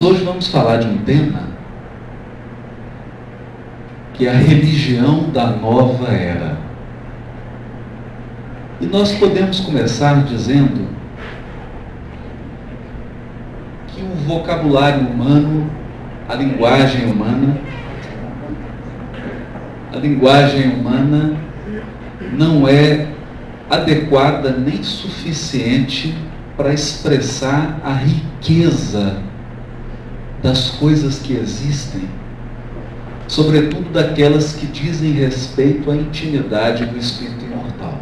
Hoje vamos falar de um tema que é a religião da nova era. E nós podemos começar dizendo que o vocabulário humano, a linguagem humana não é adequada nem suficiente para expressar a riqueza das coisas que existem, sobretudo daquelas que dizem respeito à intimidade do espírito imortal.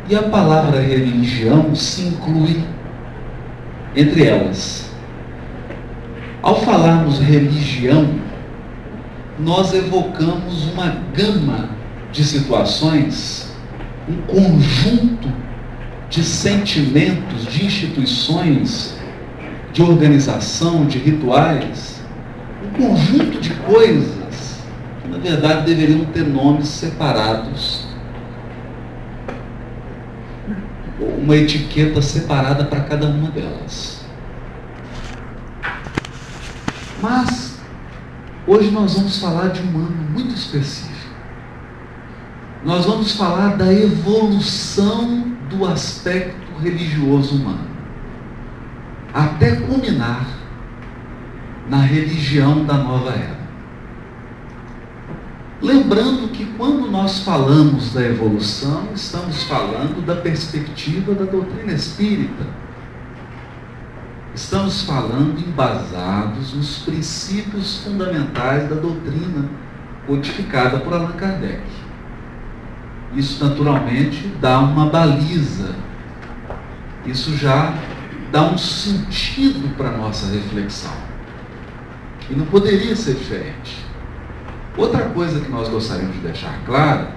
E a palavra religião se inclui entre elas. Ao falarmos religião, nós evocamos uma gama de situações, um conjunto de sentimentos, de instituições, de organização, de rituais, um conjunto de coisas que, na verdade, deveriam ter nomes separados, uma etiqueta separada para cada uma delas. Mas hoje nós vamos falar de um ano muito específico. Nós vamos falar da evolução do aspecto religioso humano, até culminar na religião da nova era. Lembrando que quando nós falamos da evolução, estamos falando da perspectiva da doutrina espírita. Estamos falando embasados nos princípios fundamentais da doutrina codificada por Allan Kardec. Isso naturalmente dá uma baliza, isso já dá um sentido para a nossa reflexão. E não poderia ser diferente. Outra coisa que nós gostaríamos de deixar claro,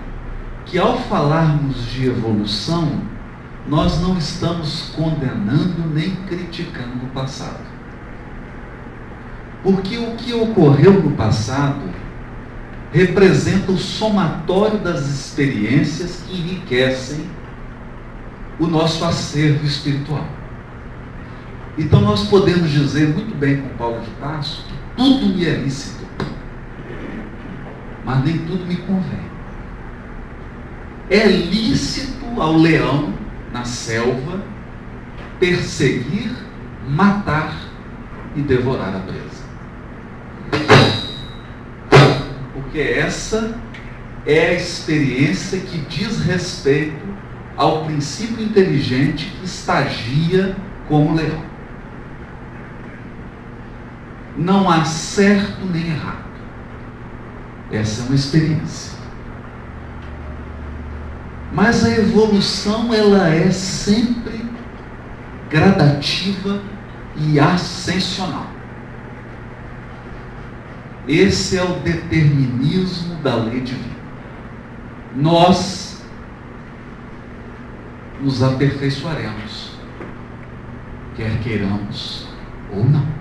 que ao falarmos de evolução, nós não estamos condenando nem criticando o passado. Porque o que ocorreu no passado representa o somatório das experiências que enriquecem o nosso acervo espiritual. Então nós podemos dizer muito bem com Paulo de Tarso que tudo me é lícito, mas nem tudo me convém. É lícito ao leão na selva perseguir, matar e devorar a presa. Porque essa é a experiência que diz respeito ao princípio inteligente que estagia como leão. Não há certo nem errado. Essa é uma experiência. Mas a evolução, ela é sempre gradativa e ascensional. Esse é o determinismo da lei divina. Nós nos aperfeiçoaremos, quer queiramos ou não.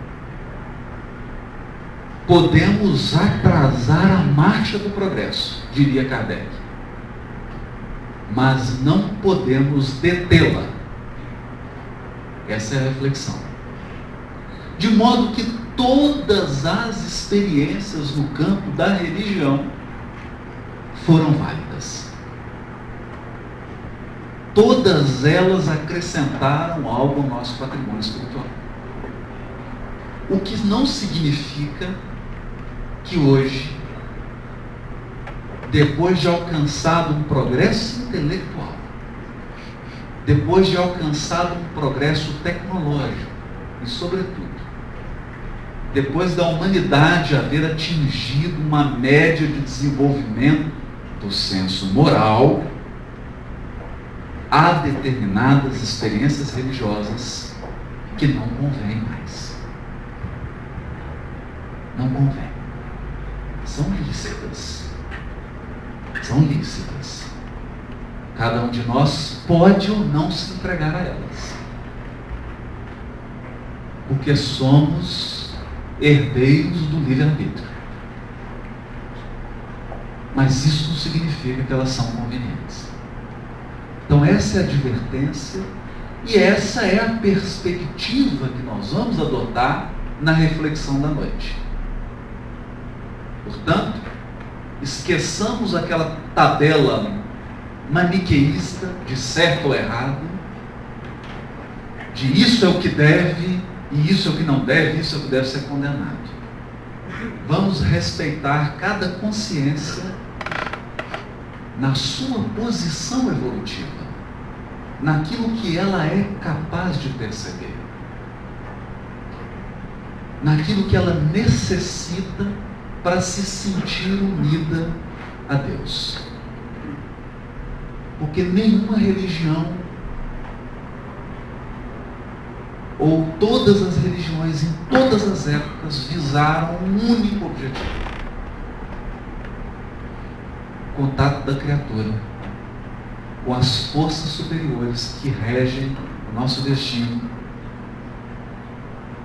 Podemos atrasar a marcha do progresso, diria Kardec, mas não podemos detê-la. Essa é a reflexão. De modo que todas as experiências no campo da religião foram válidas. Todas elas acrescentaram algo ao nosso patrimônio espiritual. O que não significa que hoje, depois de alcançado um progresso intelectual, depois de alcançado um progresso tecnológico e, sobretudo, depois da humanidade haver atingido uma média de desenvolvimento do senso moral, há determinadas experiências religiosas que não convêm mais. Não convém. São lícitas. São lícitas. Cada um de nós pode ou não se entregar a elas. Porque somos herdeiros do livre-arbítrio. Mas isso não significa que elas são convenientes. Então essa é a advertência e essa é a perspectiva que nós vamos adotar na reflexão da noite. Portanto, esqueçamos aquela tabela maniqueísta de certo ou errado, de isso é o que deve e isso é o que não deve, isso é o que deve ser condenado. Vamos respeitar cada consciência na sua posição evolutiva, naquilo que ela é capaz de perceber, naquilo que ela necessita para se sentir unida a Deus. Porque nenhuma religião, ou todas as religiões em todas as épocas, visaram um único objetivo: o contato da criatura com as forças superiores que regem o nosso destino,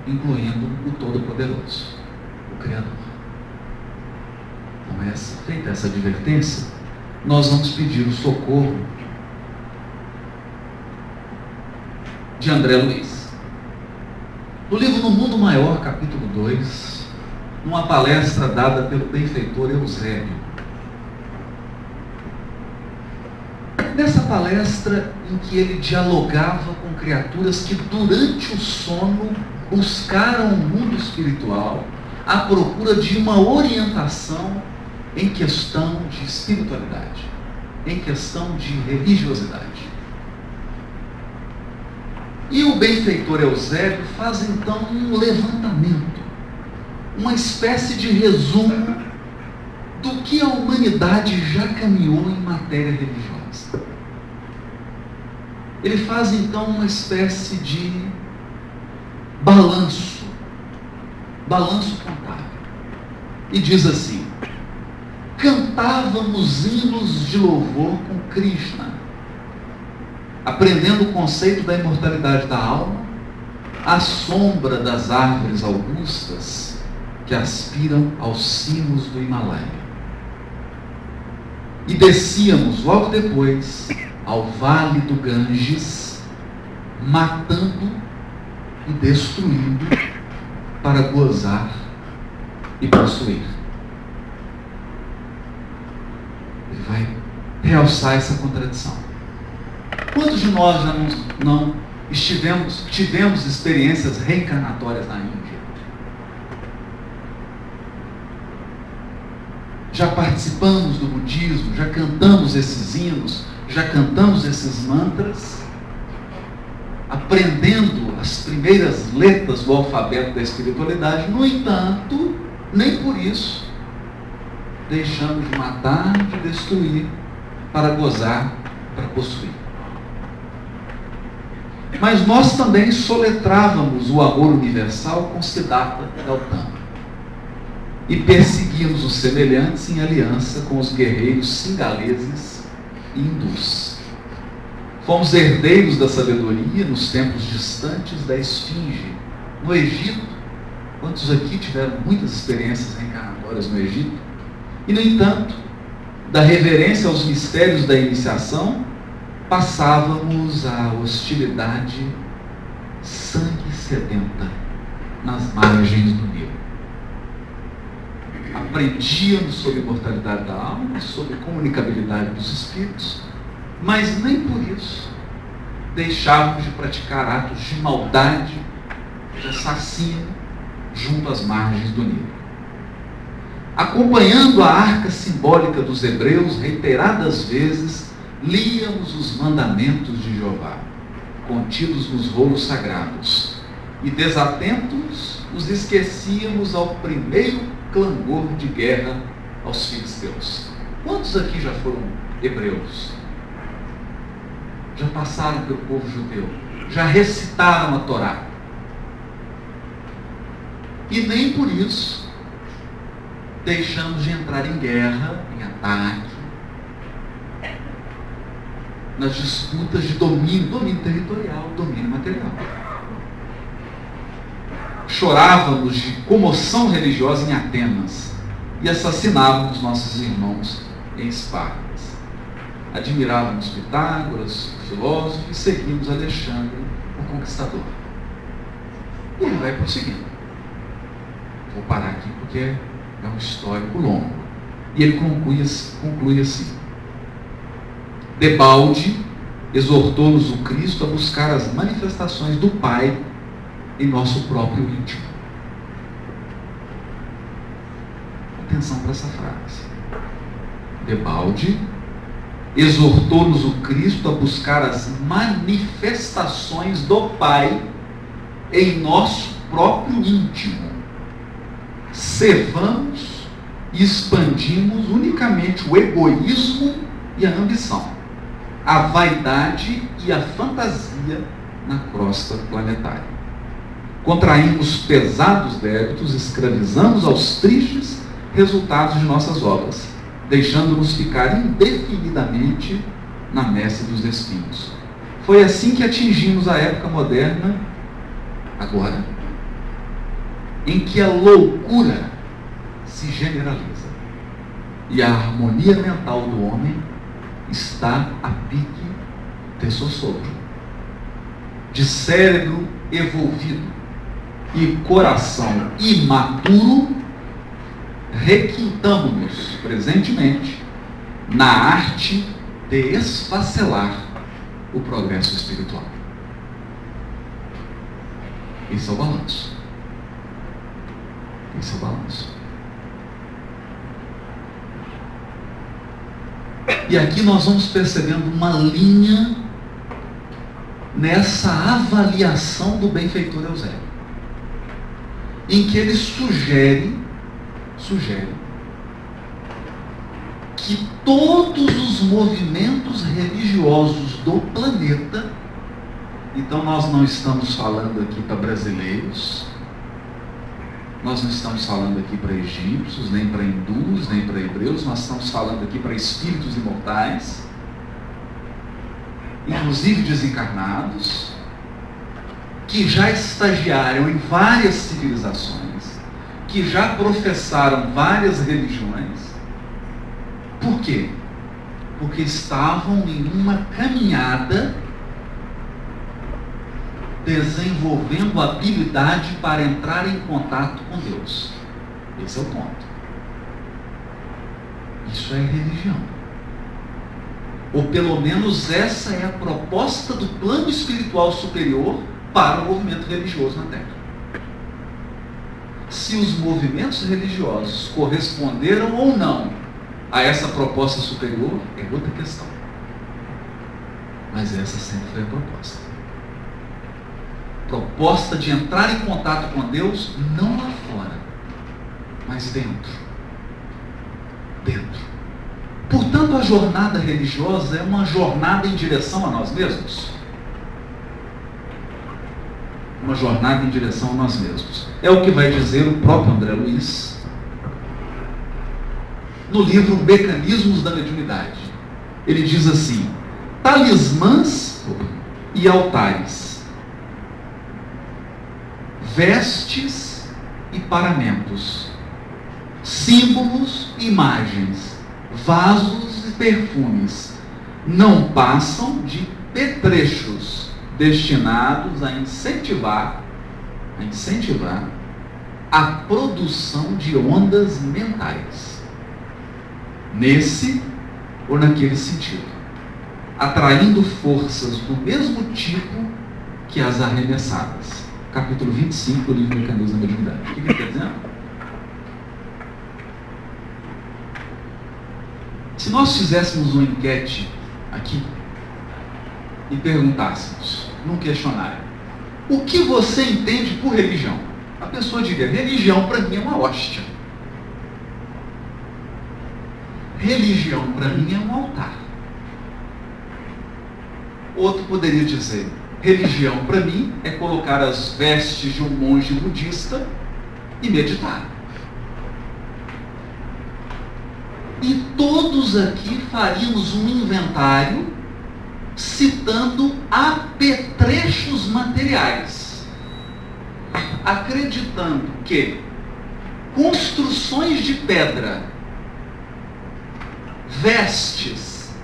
incluindo o Todo-Poderoso, o Criador. Então, feita essa advertência, nós vamos pedir o socorro de André Luiz. No livro No Mundo Maior, capítulo 2, numa palestra dada pelo benfeitor Eusébio. Nessa palestra, em que ele dialogava com criaturas que durante o sono buscaram o mundo espiritual à procura de uma orientação em questão de espiritualidade, em questão de religiosidade. E o benfeitor Eusébio faz então um levantamento, uma espécie de resumo do que a humanidade já caminhou em matéria religiosa. Ele faz então uma espécie de balanço contábil, e diz assim: cantávamos hinos de louvor com Krishna, aprendendo o conceito da imortalidade da alma à sombra das árvores augustas que aspiram aos cimos do Himalaia. E descíamos logo depois ao vale do Ganges, matando e destruindo para gozar e possuir. Ele vai realçar essa contradição. Quantos de nós já não tivemos experiências reencarnatórias na Índia? Já participamos do budismo, já cantamos esses hinos, já cantamos esses mantras, aprendendo as primeiras letras do alfabeto da espiritualidade. No entanto, nem por isso deixamos de matar, de destruir, para gozar, para possuir. Mas nós também soletrávamos o amor universal com Siddhartha Gautama e perseguíamos os semelhantes em aliança com os guerreiros singaleses e hindus. Fomos herdeiros da sabedoria nos tempos distantes da Esfinge, no Egito. Quantos aqui tiveram muitas experiências reencarnatórias no Egito? E, no entanto, da reverência aos mistérios da iniciação, passávamos a hostilidade sangue sedenta nas margens do Nilo. Aprendíamos sobre a imortalidade da alma, sobre a comunicabilidade dos espíritos, mas nem por isso deixávamos de praticar atos de maldade, de assassino, junto às margens do Nilo. Acompanhando a arca simbólica dos hebreus, reiteradas vezes, líamos os mandamentos de Jeová, contidos nos rolos sagrados, e desatentos os esquecíamos ao primeiro clangor de guerra aos filisteus. Quantos aqui já foram hebreus? Já passaram pelo povo judeu? Já recitaram a Torá? E nem por isso deixamos de entrar em guerra, em ataque, nas disputas de domínio territorial, domínio material. Chorávamos de comoção religiosa em Atenas e assassinávamos nossos irmãos em Espartas. Admirávamos Pitágoras, o filósofo, e seguimos Alexandre, o conquistador. E ele vai prosseguindo. Vou parar aqui porque é um histórico longo. E ele conclui assim: debalde exortou-nos o Cristo a buscar as manifestações do Pai em nosso próprio íntimo. Atenção para essa frase. Debalde exortou-nos o Cristo a buscar as manifestações do Pai em nosso próprio íntimo. Cevamos e expandimos unicamente o egoísmo e a ambição, a vaidade e a fantasia na crosta planetária. Contraímos pesados débitos, escravizamos aos tristes resultados de nossas obras, deixando-nos ficar indefinidamente na messe dos espinhos. Foi assim que atingimos a época moderna, agora, em que a loucura se generaliza e a harmonia mental do homem está a pique de sossobro. De cérebro evolvido e coração imaturo, requintamo-nos presentemente na arte de esfacelar o progresso espiritual. Esse é o balanço. Esse é o balanço. E aqui nós vamos percebendo uma linha nessa avaliação do benfeitor Eusébio, em que ele sugere que todos os movimentos religiosos do planeta, então nós não estamos falando aqui para brasileiros, nós não estamos falando aqui para egípcios, nem para hindus, nem para hebreus, nós estamos falando aqui para espíritos imortais, inclusive desencarnados, que já estagiaram em várias civilizações, que já professaram várias religiões. Por quê? Porque estavam em uma caminhada desenvolvendo habilidade para entrar em contato com Deus. Esse é o ponto. Isso é religião. Ou pelo menos essa é a proposta do plano espiritual superior para o movimento religioso na Terra. Se os movimentos religiosos corresponderam ou não a essa proposta superior é outra questão. Mas essa sempre foi a proposta. Proposta de entrar em contato com Deus, não lá fora, mas dentro. Dentro. Portanto, a jornada religiosa é uma jornada em direção a nós mesmos. Uma jornada em direção a nós mesmos. É o que vai dizer o próprio André Luiz no livro Mecanismos da Mediunidade. Ele diz assim: talismãs e altares, vestes e paramentos, símbolos e imagens, vasos e perfumes, não passam de petrechos destinados a incentivar a produção de ondas mentais, nesse ou naquele sentido, atraindo forças do mesmo tipo que as arremessadas. Capítulo 25 do livro Mecanismos da Mediunidade. O que ele está dizendo? Se nós fizéssemos uma enquete aqui e perguntássemos, num questionário, o que você entende por religião? A pessoa diria: religião para mim é uma hóstia. Religião para mim é um altar. Outro poderia dizer: religião para mim é colocar as vestes de um monge budista e meditar. E todos aqui faríamos um inventário citando apetrechos materiais, acreditando que construções de pedra, vestes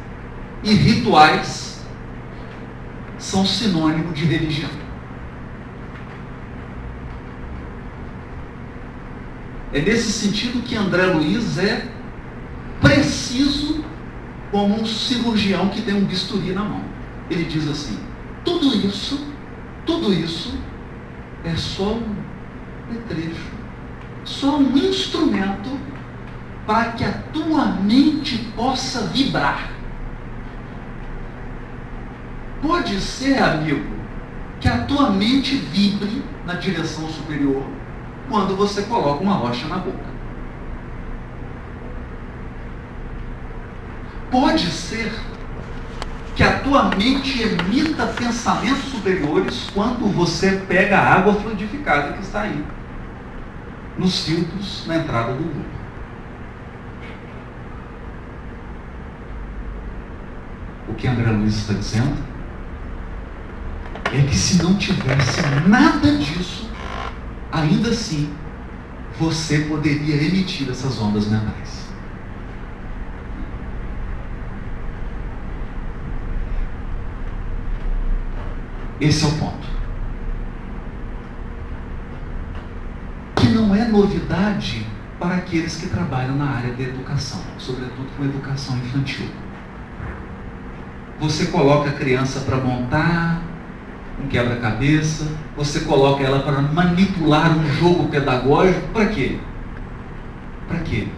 e rituais são sinônimo de religião. É nesse sentido que André Luiz é preciso como um cirurgião que tem um bisturi na mão. Ele diz assim: tudo isso é só um petrecho, só um instrumento para que a tua mente possa vibrar. Pode ser, amigo, que a tua mente vibre na direção superior quando você coloca uma rocha na boca. Pode ser que a tua mente emita pensamentos superiores quando você pega a água fluidificada que está aí, nos filtros na entrada do Google. O que André Luiz está dizendo é que se não tivesse nada disso, ainda assim, você poderia emitir essas ondas mentais. Esse é o ponto. Que não é novidade para aqueles que trabalham na área da educação, sobretudo com educação infantil. Você coloca a criança para montar um quebra-cabeça, você coloca ela para manipular um jogo pedagógico, para quê? Para quê?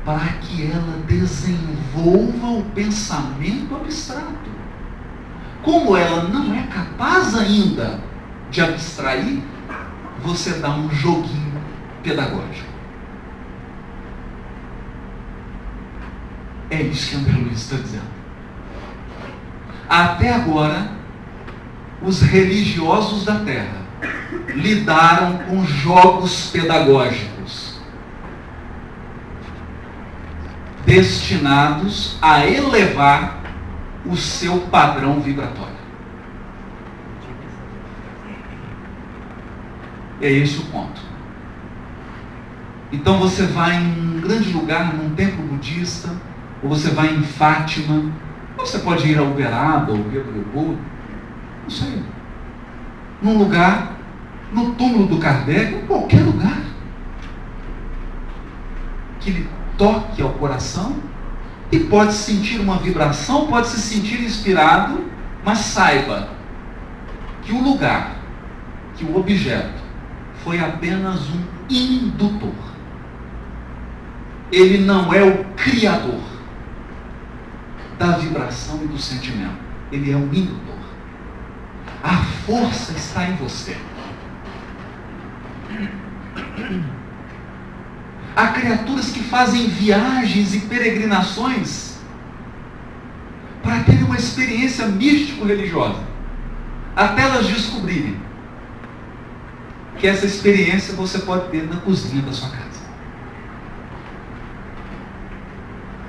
Para que ela desenvolva o pensamento abstrato. Como ela não é capaz ainda de abstrair, você dá um joguinho pedagógico. É isso que André Luiz está dizendo. Até agora, os religiosos da Terra lidaram com jogos pedagógicos destinados a elevar o seu padrão vibratório. É esse o ponto. Então você vai em um grande lugar, num templo budista, ou você vai em Fátima, ou você pode ir a Uberaba, ou Bebrebu, não sei, num lugar, no túmulo do Kardec, em qualquer lugar que lhe toque ao coração, e pode sentir uma vibração, pode se sentir inspirado, mas saiba que o lugar, que o objeto, foi apenas um indutor. Ele não é o criador da vibração e do sentimento. Ele é um indutor. A força está em você. Há criaturas que fazem viagens e peregrinações para terem uma experiência místico-religiosa, até elas descobrirem que essa experiência você pode ter na cozinha da sua casa.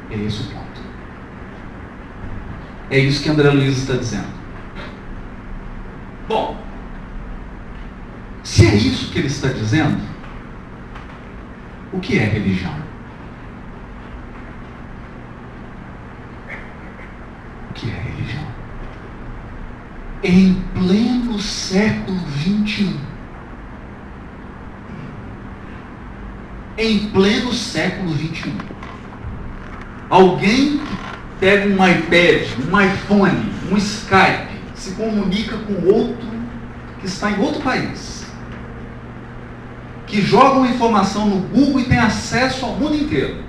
É esse o ponto. É isso que André Luiz está dizendo. Bom, se é isso que ele está dizendo, o que é religião? O que é religião? Em pleno século XXI, em pleno século XXI, alguém que pega um iPad, um iPhone, um Skype, se comunica com outro que está em outro país, que joga uma informação no Google e tem acesso ao mundo inteiro.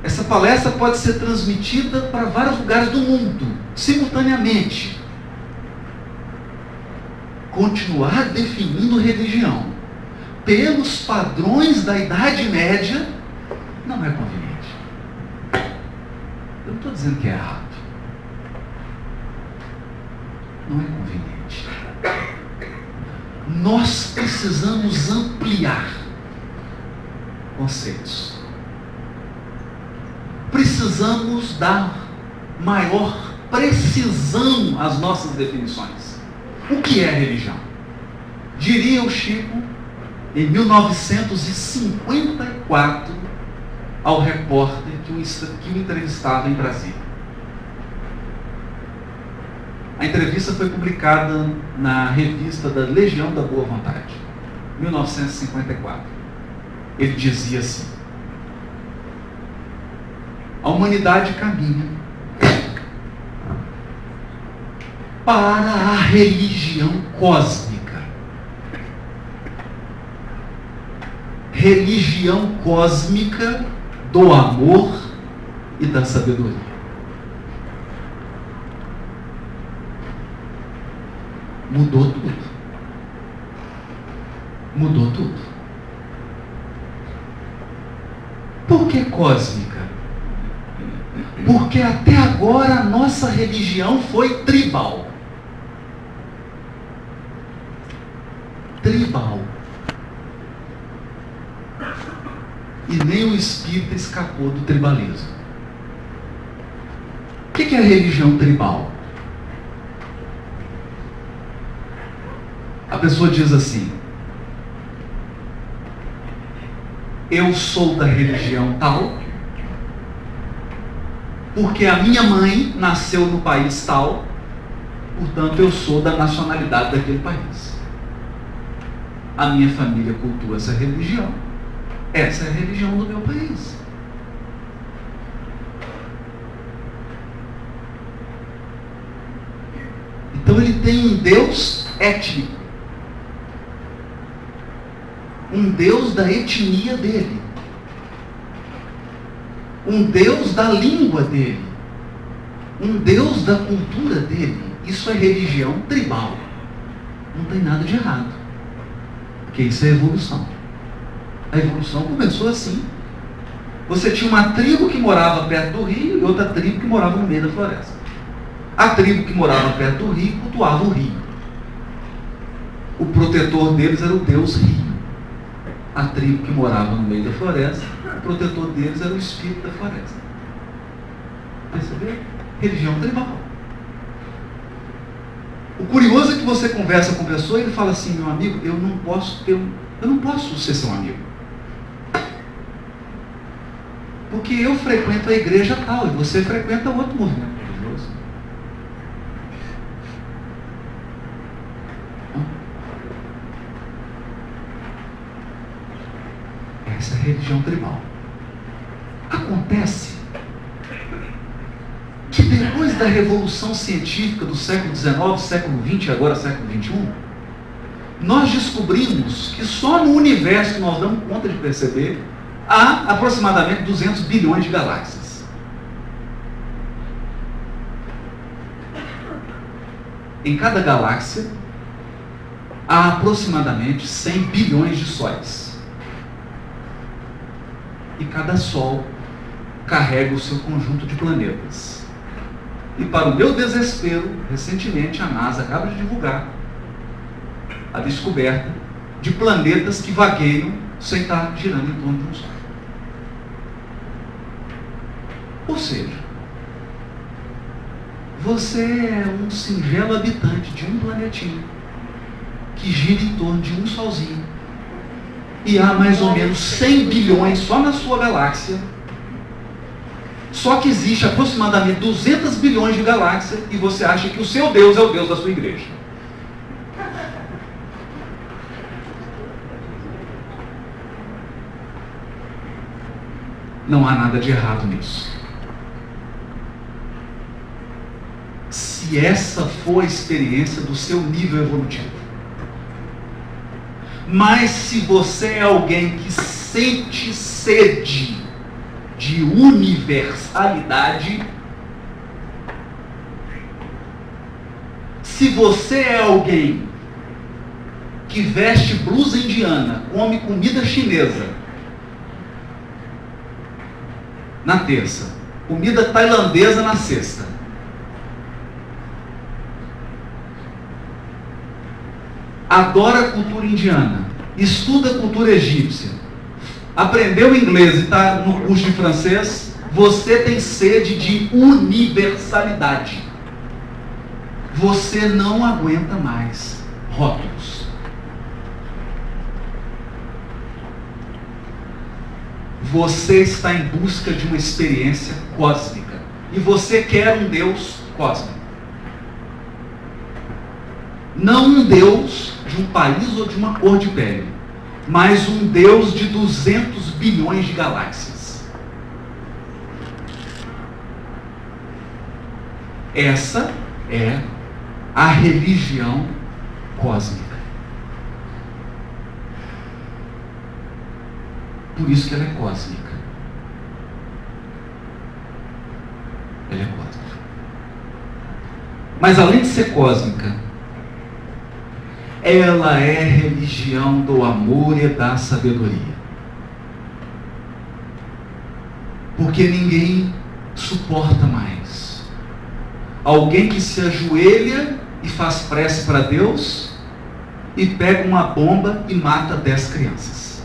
Essa palestra pode ser transmitida para vários lugares do mundo, simultaneamente. Continuar definindo religião pelos padrões da Idade Média não é conveniente. Eu não estou dizendo que é errado. Não é conveniente. Nós precisamos ampliar conceitos. Precisamos dar maior precisão às nossas definições. O que é religião? Diria o Chico, em 1954, ao repórter que o entrevistava em Brasília. A entrevista foi publicada na revista da Legião da Boa Vontade. 1954. Ele dizia assim: a humanidade caminha para a religião cósmica. Religião cósmica do amor e da sabedoria. Mudou tudo. Mudou tudo. Por que cósmica? Porque até agora a nossa religião foi tribal. Tribal. E nem o espírita escapou do tribalismo. O que é a religião tribal? A pessoa diz assim: eu sou da religião tal, porque a minha mãe nasceu no país tal, portanto eu sou da nacionalidade daquele país. A minha família cultua essa religião, essa é a religião do meu país. Então ele tem um Deus étnico, um Deus da etnia dele, um Deus da língua dele, um Deus da cultura dele. Isso é religião tribal. Não tem nada de errado, porque isso é evolução. A evolução começou assim. Você tinha uma tribo que morava perto do rio e outra tribo que morava no meio da floresta. A tribo que morava perto do rio cultuava o rio. O protetor deles era o Deus rio. A tribo que morava no meio da floresta, o protetor deles era o espírito da floresta. Percebeu? Religião tribal. O curioso é que você conversa com a pessoa e ele fala assim: meu amigo, eu não posso ser seu amigo, porque eu frequento a igreja tal e você frequenta outro movimento religioso. Essa é a religião tribal. Acontece que depois da revolução científica do século XIX, século XX e agora século XXI, nós descobrimos que só no universo que nós damos conta de perceber há aproximadamente 200 bilhões de galáxias. Em cada galáxia há aproximadamente 100 bilhões de sóis. E cada Sol carrega o seu conjunto de planetas. E para o meu desespero, recentemente a NASA acaba de divulgar a descoberta de planetas que vagueiam sem estar girando em torno de um Sol. Ou seja, você é um singelo habitante de um planetinho que gira em torno de um solzinho. E há mais ou menos 100 bilhões só na sua galáxia. Só que existe aproximadamente 200 bilhões de galáxias e você acha que o seu Deus é o Deus da sua igreja. Não há nada de errado nisso. Se essa for a experiência do seu nível evolutivo. Mas se você é alguém que sente sede de universalidade, se você é alguém que veste blusa indiana, come comida chinesa na terça, comida tailandesa na sexta, adora a cultura indiana, estuda a cultura egípcia, aprendeu inglês e está no curso de francês, você tem sede de universalidade. Você não aguenta mais rótulos. Você está em busca de uma experiência cósmica. E você quer um Deus cósmico. Não um Deus de um país ou de uma cor de pele. mas um Deus de 200 bilhões de galáxias. Essa é a religião cósmica. Por isso que ela é cósmica. Ela é cósmica. Mas além de ser cósmica, ela é religião do amor e da sabedoria. Porque ninguém suporta mais alguém que se ajoelha e faz prece para Deus e pega uma bomba e mata 10 crianças.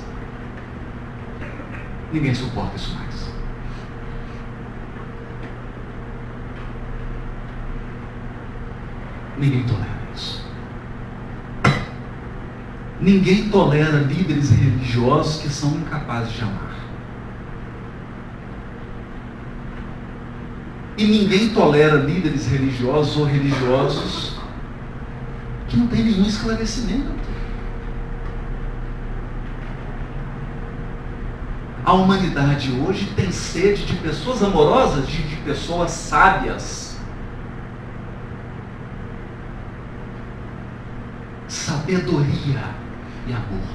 Ninguém suporta isso mais. Ninguém tolera isso. Ninguém tolera líderes religiosos que são incapazes de amar. E ninguém tolera líderes religiosos ou religiosos que não têm nenhum esclarecimento. A humanidade hoje tem sede de pessoas amorosas, de pessoas sábias. Sabedoria e amor.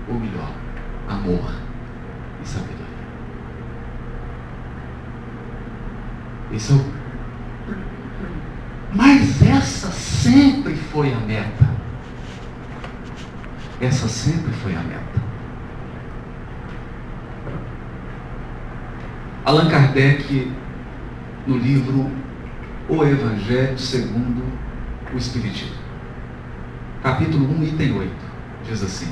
Ou melhor, amor e sabedoria. Esse é o... Mas essa sempre foi a meta. Essa sempre foi a meta. Allan Kardec, no livro O Evangelho segundo o Espiritismo, capítulo 1, item 8, diz assim: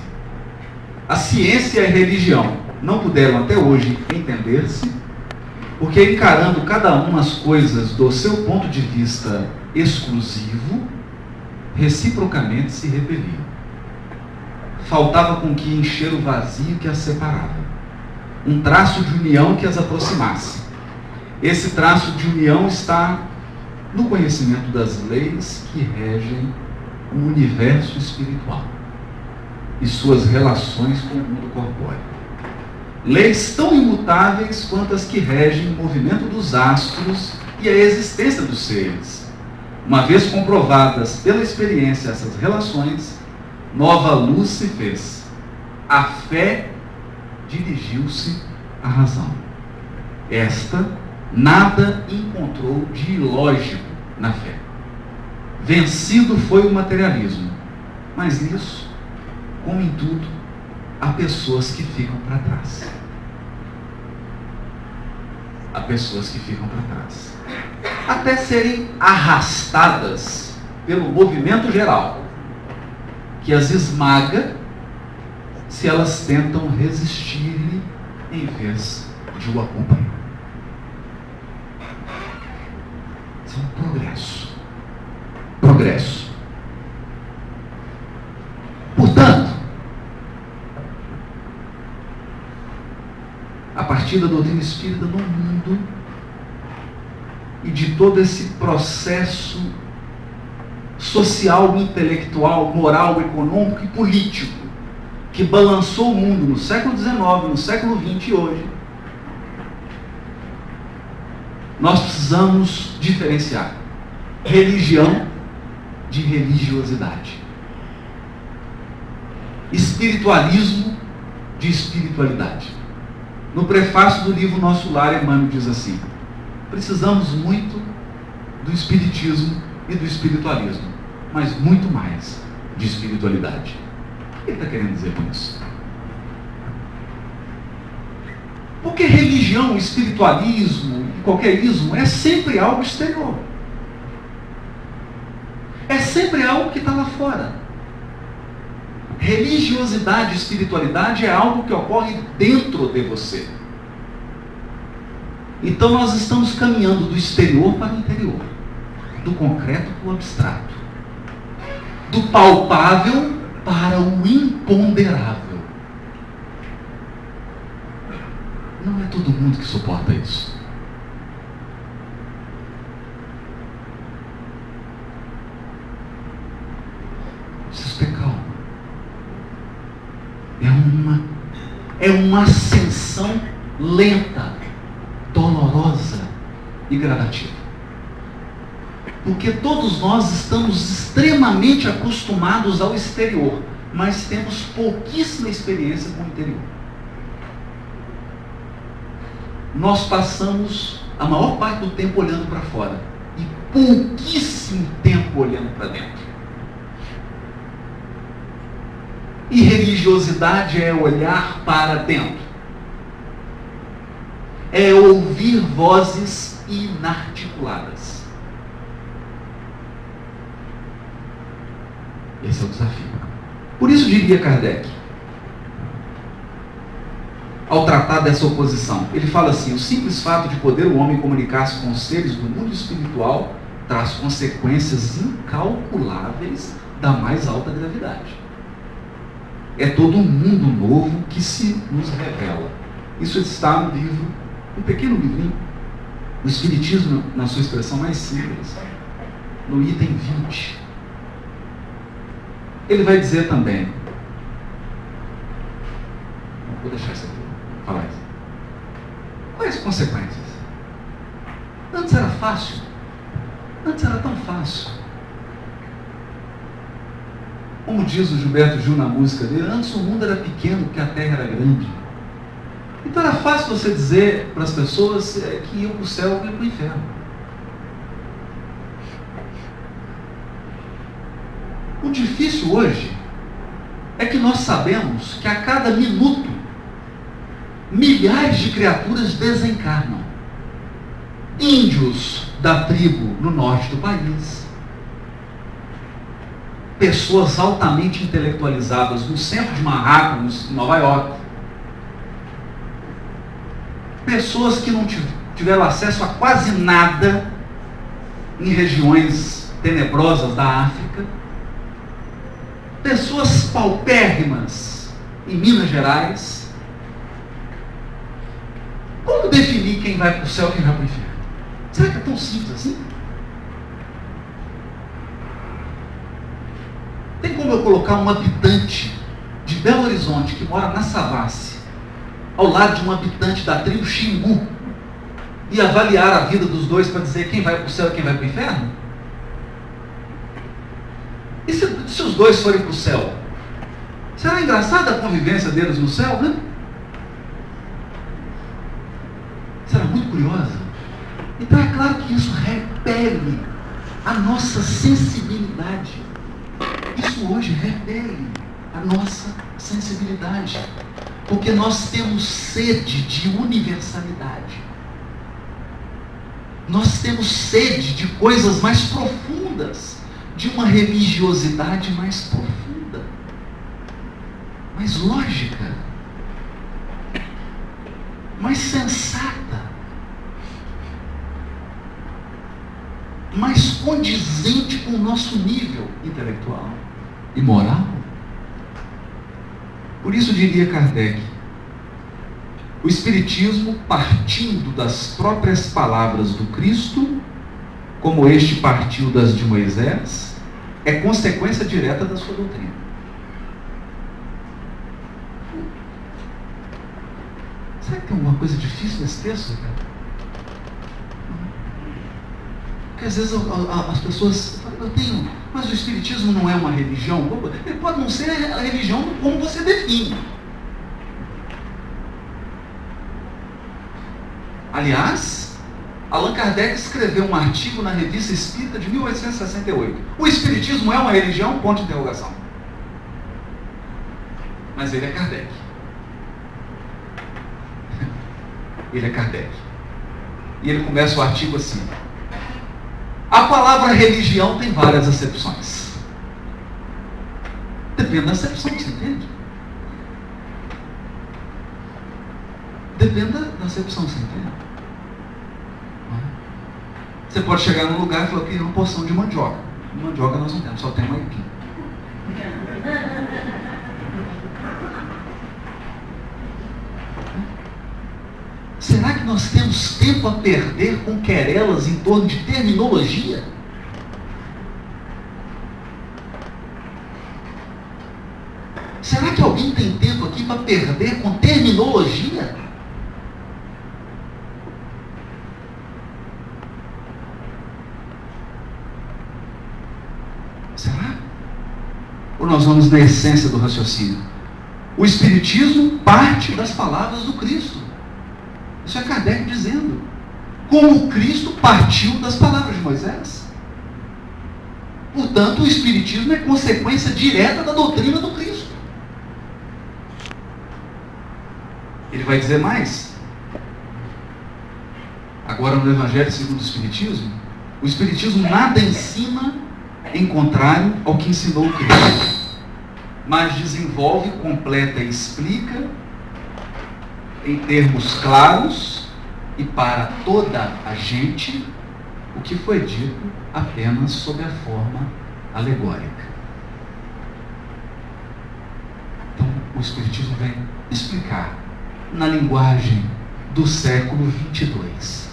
a ciência e a religião não puderam até hoje entender-se, porque encarando cada uma as coisas do seu ponto de vista exclusivo, reciprocamente se repeliam. Faltava com que encher o vazio que as separava, um traço de união que as aproximasse. Esse traço de união está no conhecimento das leis que regem o universo espiritual e suas relações com o mundo corpóreo. Leis tão imutáveis quanto as que regem o movimento dos astros e a existência dos seres. Uma vez comprovadas pela experiência essas relações, nova luz se fez. A fé dirigiu-se à razão. Esta nada encontrou de ilógico na fé. Vencido foi o materialismo, mas nisso, como em tudo, há pessoas que ficam para trás. Há pessoas que ficam para trás. Até serem arrastadas pelo movimento geral, que as esmaga se elas tentam resistir-lhe em vez de o acompanhar. Isso é um progresso. Progresso. Portanto, a partir da doutrina espírita no mundo e de todo esse processo social, intelectual, moral, econômico e político que balançou o mundo no século XIX, no século XX e hoje, nós precisamos diferenciar religião de religiosidade, espiritualismo de espiritualidade. No prefácio do livro Nosso Lar, Emmanuel diz assim: precisamos muito do espiritismo e do espiritualismo, mas muito mais de espiritualidade. O que ele está querendo dizer com isso? Porque religião, espiritualismo e qualquer ismo é sempre algo exterior. É sempre algo que está lá fora. Religiosidade e espiritualidade é algo que ocorre dentro de você. Então nós estamos caminhando do exterior para o interior, do concreto para o abstrato, do palpável para o imponderável. Não é todo mundo que suporta isso. Preciso ter calma. É uma ascensão lenta, dolorosa e gradativa. Porque todos nós estamos extremamente acostumados ao exterior, mas temos pouquíssima experiência com o interior. Nós passamos a maior parte do tempo olhando para fora e pouquíssimo tempo olhando para dentro. E religiosidade é olhar para dentro. É ouvir vozes inarticuladas. Esse é o desafio. Por isso diria Kardec, ao tratar dessa oposição, ele fala assim: o simples fato de poder o homem comunicar-se com os seres do mundo espiritual traz consequências incalculáveis da mais alta gravidade. É todo um mundo novo que se nos revela. Isso está no livro, um pequeno livrinho, o Espiritismo na sua expressão mais simples, no item 20. Ele vai dizer também, vou deixar isso aqui, falar isso. Quais as consequências? Antes era fácil, antes era tão fácil. Como diz o Gilberto Gil na música dele, antes o mundo era pequeno porque a terra era grande. Então era fácil você dizer para as pessoas que iam para o céu ou iam para o inferno. O difícil hoje é que nós sabemos que a cada minuto milhares de criaturas desencarnam. Índios da tribo no norte do país, pessoas altamente intelectualizadas no centro de Manhattan, em Nova York, pessoas que não tiveram acesso a quase nada em regiões tenebrosas da África, pessoas paupérrimas em Minas Gerais. Como definir quem vai para o céu e quem vai para o inferno? Será que é tão simples assim? Tem como eu colocar um habitante de Belo Horizonte que mora na Savassi ao lado de um habitante da tribo Xingu e avaliar a vida dos dois para dizer quem vai para o céu e quem vai para o inferno? E se os dois forem para o céu? Será engraçada a convivência deles no céu, né? Será muito curiosa. Então é claro que isso repele a nossa sensibilidade. Isso hoje repele a nossa sensibilidade. Porque nós temos sede de universalidade. Nós temos sede de coisas mais profundas, de uma religiosidade mais profunda, mais lógica, mais sensata, mais condizente com o nosso nível intelectual e moral. Por isso diria Kardec, o Espiritismo, partindo das próprias palavras do Cristo, como este partiu das de Moisés, é consequência direta da sua doutrina. Será que tem alguma coisa difícil nesse texto, cara? Porque às vezes as pessoas falam, mas o Espiritismo não é uma religião? Ele pode não ser a religião como você define. Aliás, Allan Kardec escreveu um artigo na Revista Espírita de 1868. O Espiritismo é uma religião? Ponto de interrogação. Mas ele é Kardec. Ele é Kardec. E ele começa o artigo assim: a palavra religião tem várias acepções. Depende da acepção que você entende. Depende da acepção que você entende. Você pode chegar num lugar e falar que é uma porção de mandioca. Mandioca nós não temos, só tem aipim. Será que nós temos tempo a perder com querelas em torno de terminologia? Será que alguém alguém tem tempo aqui para perder com terminologia? Será? Ou nós vamos na essência do raciocínio? O Espiritismo parte das palavras do Cristo. Isso é Kardec dizendo. Como Cristo partiu das palavras de Moisés. Portanto, o Espiritismo é consequência direta da doutrina do Cristo. Ele vai dizer mais. Agora, no Evangelho segundo o Espiritismo, o Espiritismo nada ensina em contrário ao que ensinou o Cristo, mas desenvolve, completa e explica em termos claros e para toda a gente o que foi dito apenas sob a forma alegórica. Então, o Espiritismo vem explicar na linguagem do século 22.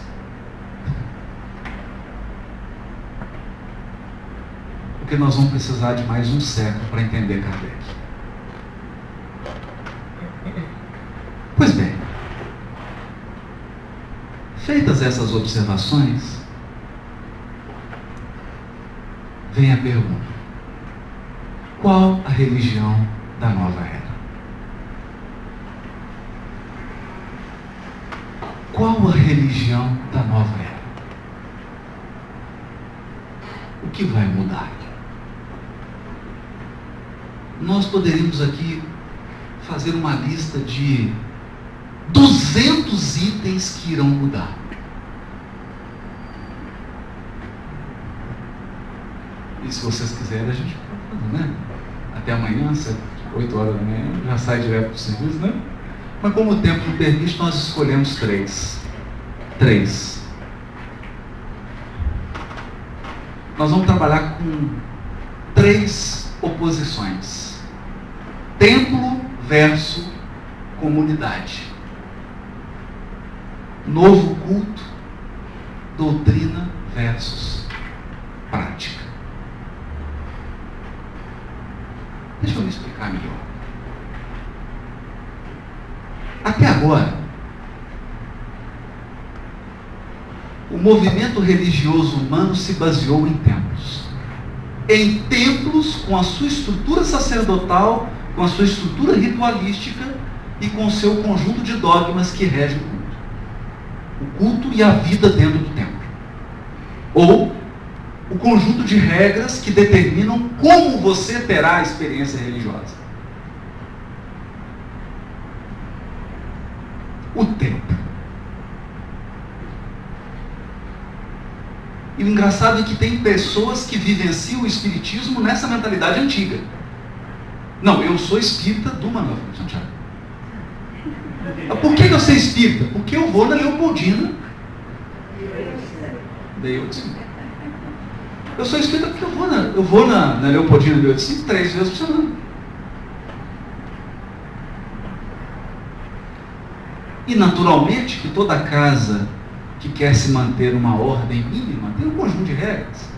Porque nós vamos precisar de mais um século para entender Kardec. Pois bem, feitas essas observações, vem a pergunta: qual a religião da nova era? Qual a religião da nova era? O que vai mudar? Nós poderíamos aqui fazer uma lista de 200 itens que irão mudar. E se vocês quiserem, a gente pode fazer, né? Até amanhã, 8 horas da manhã, já sai direto para o serviço, né? Mas como o tempo não permite, nós escolhemos 3. Nós vamos trabalhar com 3 oposições. Templo versus comunidade. Novo culto, doutrina versus prática. Deixa eu me explicar melhor. Até agora, o movimento religioso humano se baseou em templos. Em templos com a sua estrutura sacerdotal, com a sua estrutura ritualística e com o seu conjunto de dogmas que regem o culto. O culto e a vida dentro do templo. Ou o conjunto de regras que determinam como você terá a experiência religiosa. O templo. E o engraçado é que tem pessoas que vivenciam o espiritismo nessa mentalidade antiga. Não, eu sou espírita do Manuel Santiago. Por que eu sou espírita? Porque eu vou na Leopoldina. Daí eu disse, eu sou espírita porque eu vou na Leopoldina de 85 3 vezes por semana. E naturalmente que toda casa que quer se manter uma ordem mínima tem um conjunto de regras.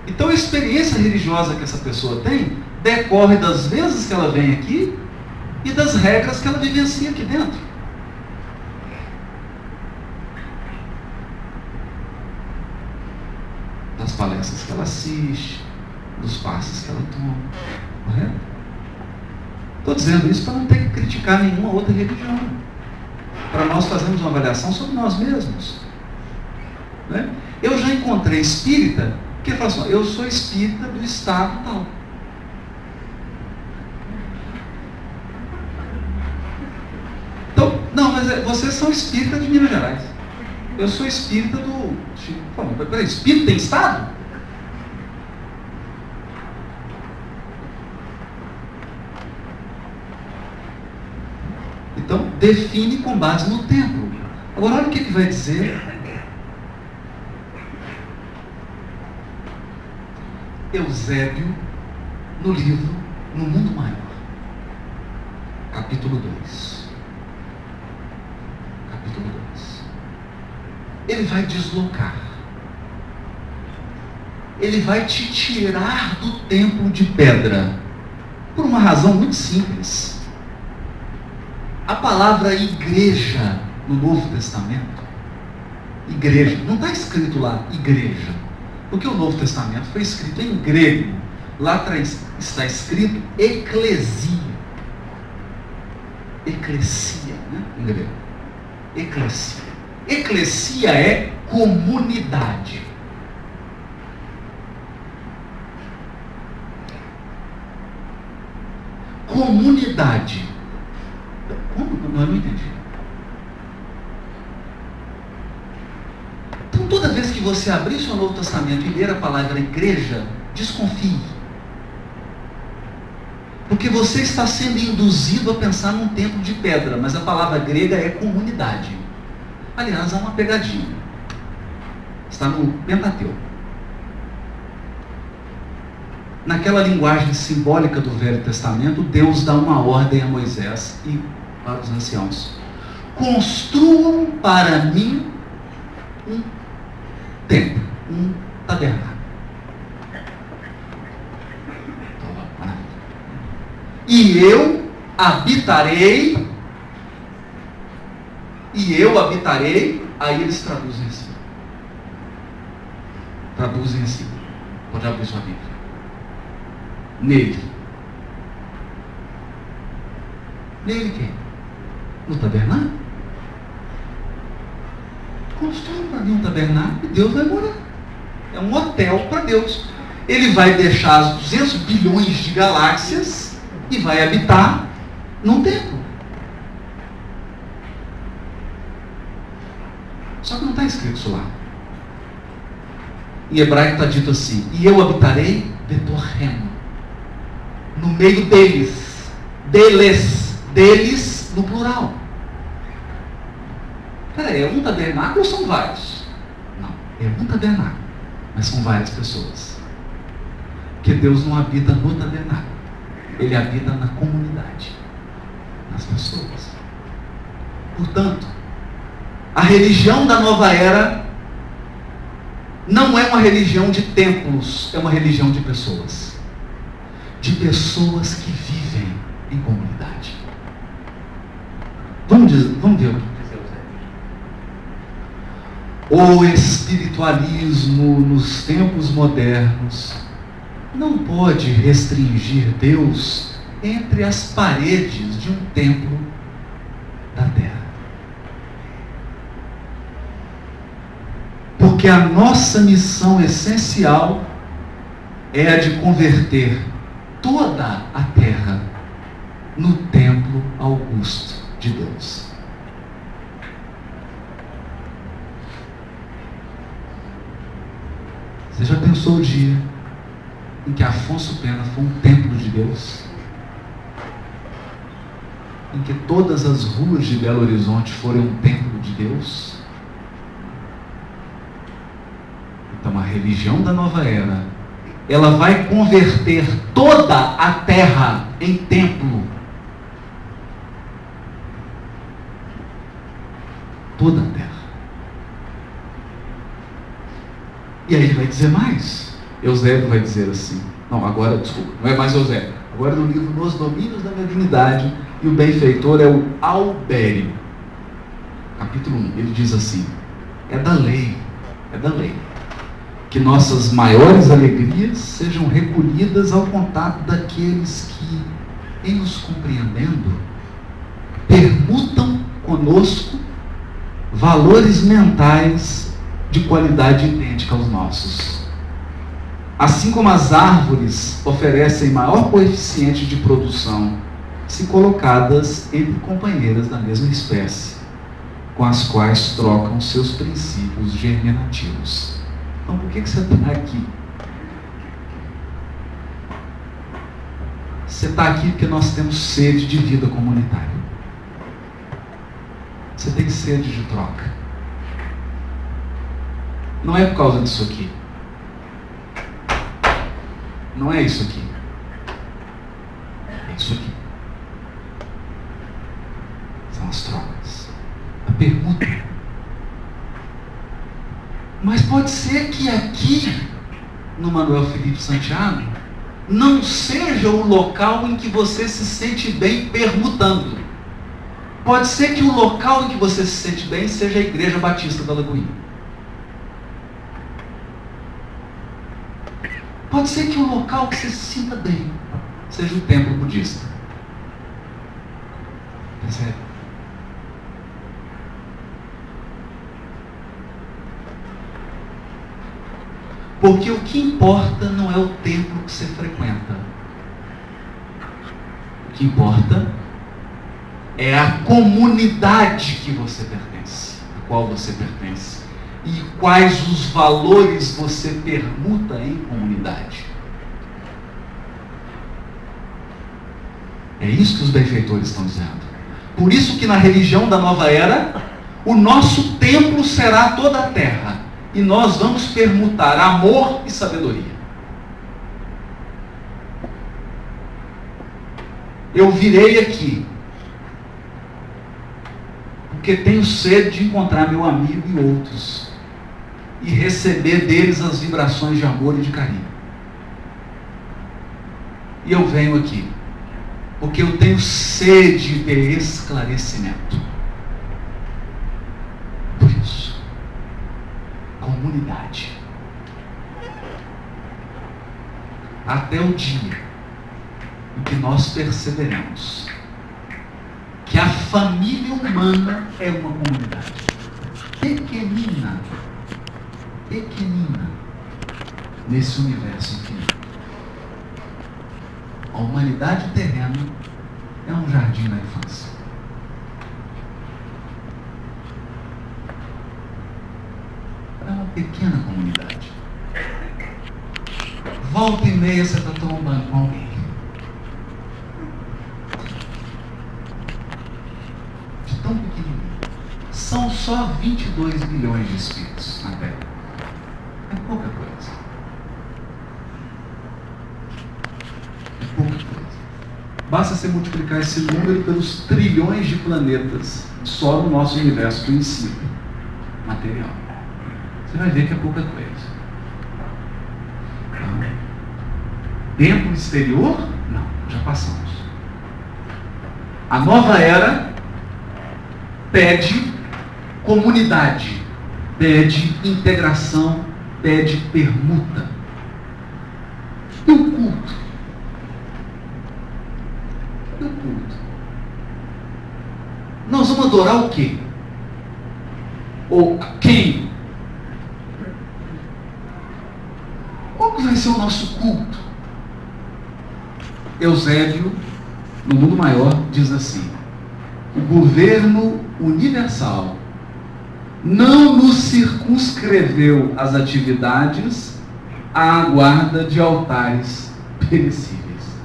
Então a experiência religiosa que essa pessoa tem decorre das vezes que ela vem aqui e das regras que ela vivencia aqui dentro. Das palestras que ela assiste, dos passos que ela toma. Correto? Estou dizendo isso para não ter que criticar nenhuma outra religião. Para nós fazermos uma avaliação sobre nós mesmos. Né? Eu já encontrei espírita que fala assim, eu sou espírita do estado tal. Então, não, mas vocês são espírita de Minas Gerais. Eu sou espírita do... Peraí, espírito tem estado? Então, define com base no templo. Agora, olha o que vai dizer Eusébio no livro No Mundo Maior, capítulo 2. Capítulo 2. Ele vai deslocar. Ele vai te tirar do templo de pedra. Por uma razão muito simples. A palavra igreja no Novo Testamento, igreja, não está escrito lá igreja, porque o Novo Testamento foi escrito em grego. Lá atrás está escrito eclesia. Eclesia, né? Em grego. Eclesia. Eclesia é comunidade. Comunidade. Como? Eu não entendi. Então, toda vez que você abrir seu Novo Testamento e ler a palavra igreja, desconfie. Porque você está sendo induzido a pensar num templo de pedra, mas a palavra grega é comunidade. Aliás, há uma pegadinha. Está no Pentateuco. Naquela linguagem simbólica do Velho Testamento, Deus dá uma ordem a Moisés e para os anciãos: construam para mim um templo, um tabernáculo. E eu habitarei, aí eles traduzem assim. Pode abrir sua Bíblia. Nele quem? No tabernáculo? Construam para mim um tabernáculo e Deus vai morar. É um hotel para Deus. Ele vai deixar as 200 bilhões de galáxias e vai habitar num templo. Só que não está escrito isso lá. Em hebraico está dito assim: e eu habitarei betorrem, no meio deles, deles no plural. Peraí, é um tabernáculo ou são vários? Não, é um tabernáculo, mas são várias pessoas. Porque Deus não habita no tabernáculo, Ele habita na comunidade, nas pessoas. Portanto, a religião da nova era não é uma religião de templos, é uma religião de pessoas. De pessoas que vivem em comunidade. Vamos ver o que dizer. O espiritualismo nos tempos modernos não pode restringir Deus entre as paredes de um templo da terra. Porque a nossa missão essencial é a de converter toda a terra no templo augusto de Deus. Você já pensou o dia em que Afonso Pena foi um templo de Deus? Em que todas as ruas de Belo Horizonte foram um templo de Deus? Então a religião da nova era, ela vai converter toda a terra em templo. Toda a terra. E aí ele vai dizer mais. Eusébio vai dizer assim. Não, agora, desculpa, não é mais Eusébio. Agora no livro Nos Domínios da Mediunidade, e o benfeitor é o Albério. Capítulo 1, ele diz assim: é da lei, que nossas maiores alegrias sejam recolhidas ao contato daqueles que, em nos compreendendo, permutam conosco valores mentais de qualidade idêntica aos nossos. Assim como as árvores oferecem maior coeficiente de produção se colocadas entre companheiras da mesma espécie, com as quais trocam seus princípios germinativos. Então, por que você está aqui? Você está aqui porque nós temos sede de vida comunitária. Você tem sede de troca. Não é por causa disso aqui. Não é isso aqui. É isso aqui. São as trocas. A permuta. Mas pode ser que aqui, no Manuel Felipe Santiago, não seja o local em que você se sente bem permutando. Pode ser que o local em que você se sente bem seja a Igreja Batista da Lagoinha. Pode ser que o local que você se sinta bem seja o templo budista. Percebe? Porque o que importa não é o templo que você frequenta. O que importa é a comunidade que você pertence, a qual você pertence. E quais os valores você permuta em comunidade. É isso que os benfeitores estão dizendo. Por isso que na religião da nova era, o nosso templo será toda a terra. E nós vamos permutar amor e sabedoria. Eu virei aqui porque tenho sede de encontrar meu amigo e outros e receber deles as vibrações de amor e de carinho. E eu venho aqui porque eu tenho sede de esclarecimento. Por isso, comunidade. Até o dia em que nós perceberemos que a família humana é uma comunidade pequenina, pequenina, nesse universo infinito. A humanidade terrena é um jardim da infância. É uma pequena comunidade. Volta e meia você está tombando com alguém. De tão pequenininho. São só 22 bilhões de espíritos na Terra. É pouca coisa. É pouca coisa. Basta você multiplicar esse número pelos trilhões de planetas só no nosso universo conhecido, material. Você vai ver que é pouca coisa. Tempo exterior? Não, já passamos. A nova era pede comunidade, pede integração, pede permuta. E o culto? E o culto? Nós vamos adorar o quê? Ou quem? Qual que vai ser o nosso culto? Eusébio, no Mundo Maior, diz assim: o governo universal não nos circunscreveu as atividades à guarda de altares perecíveis.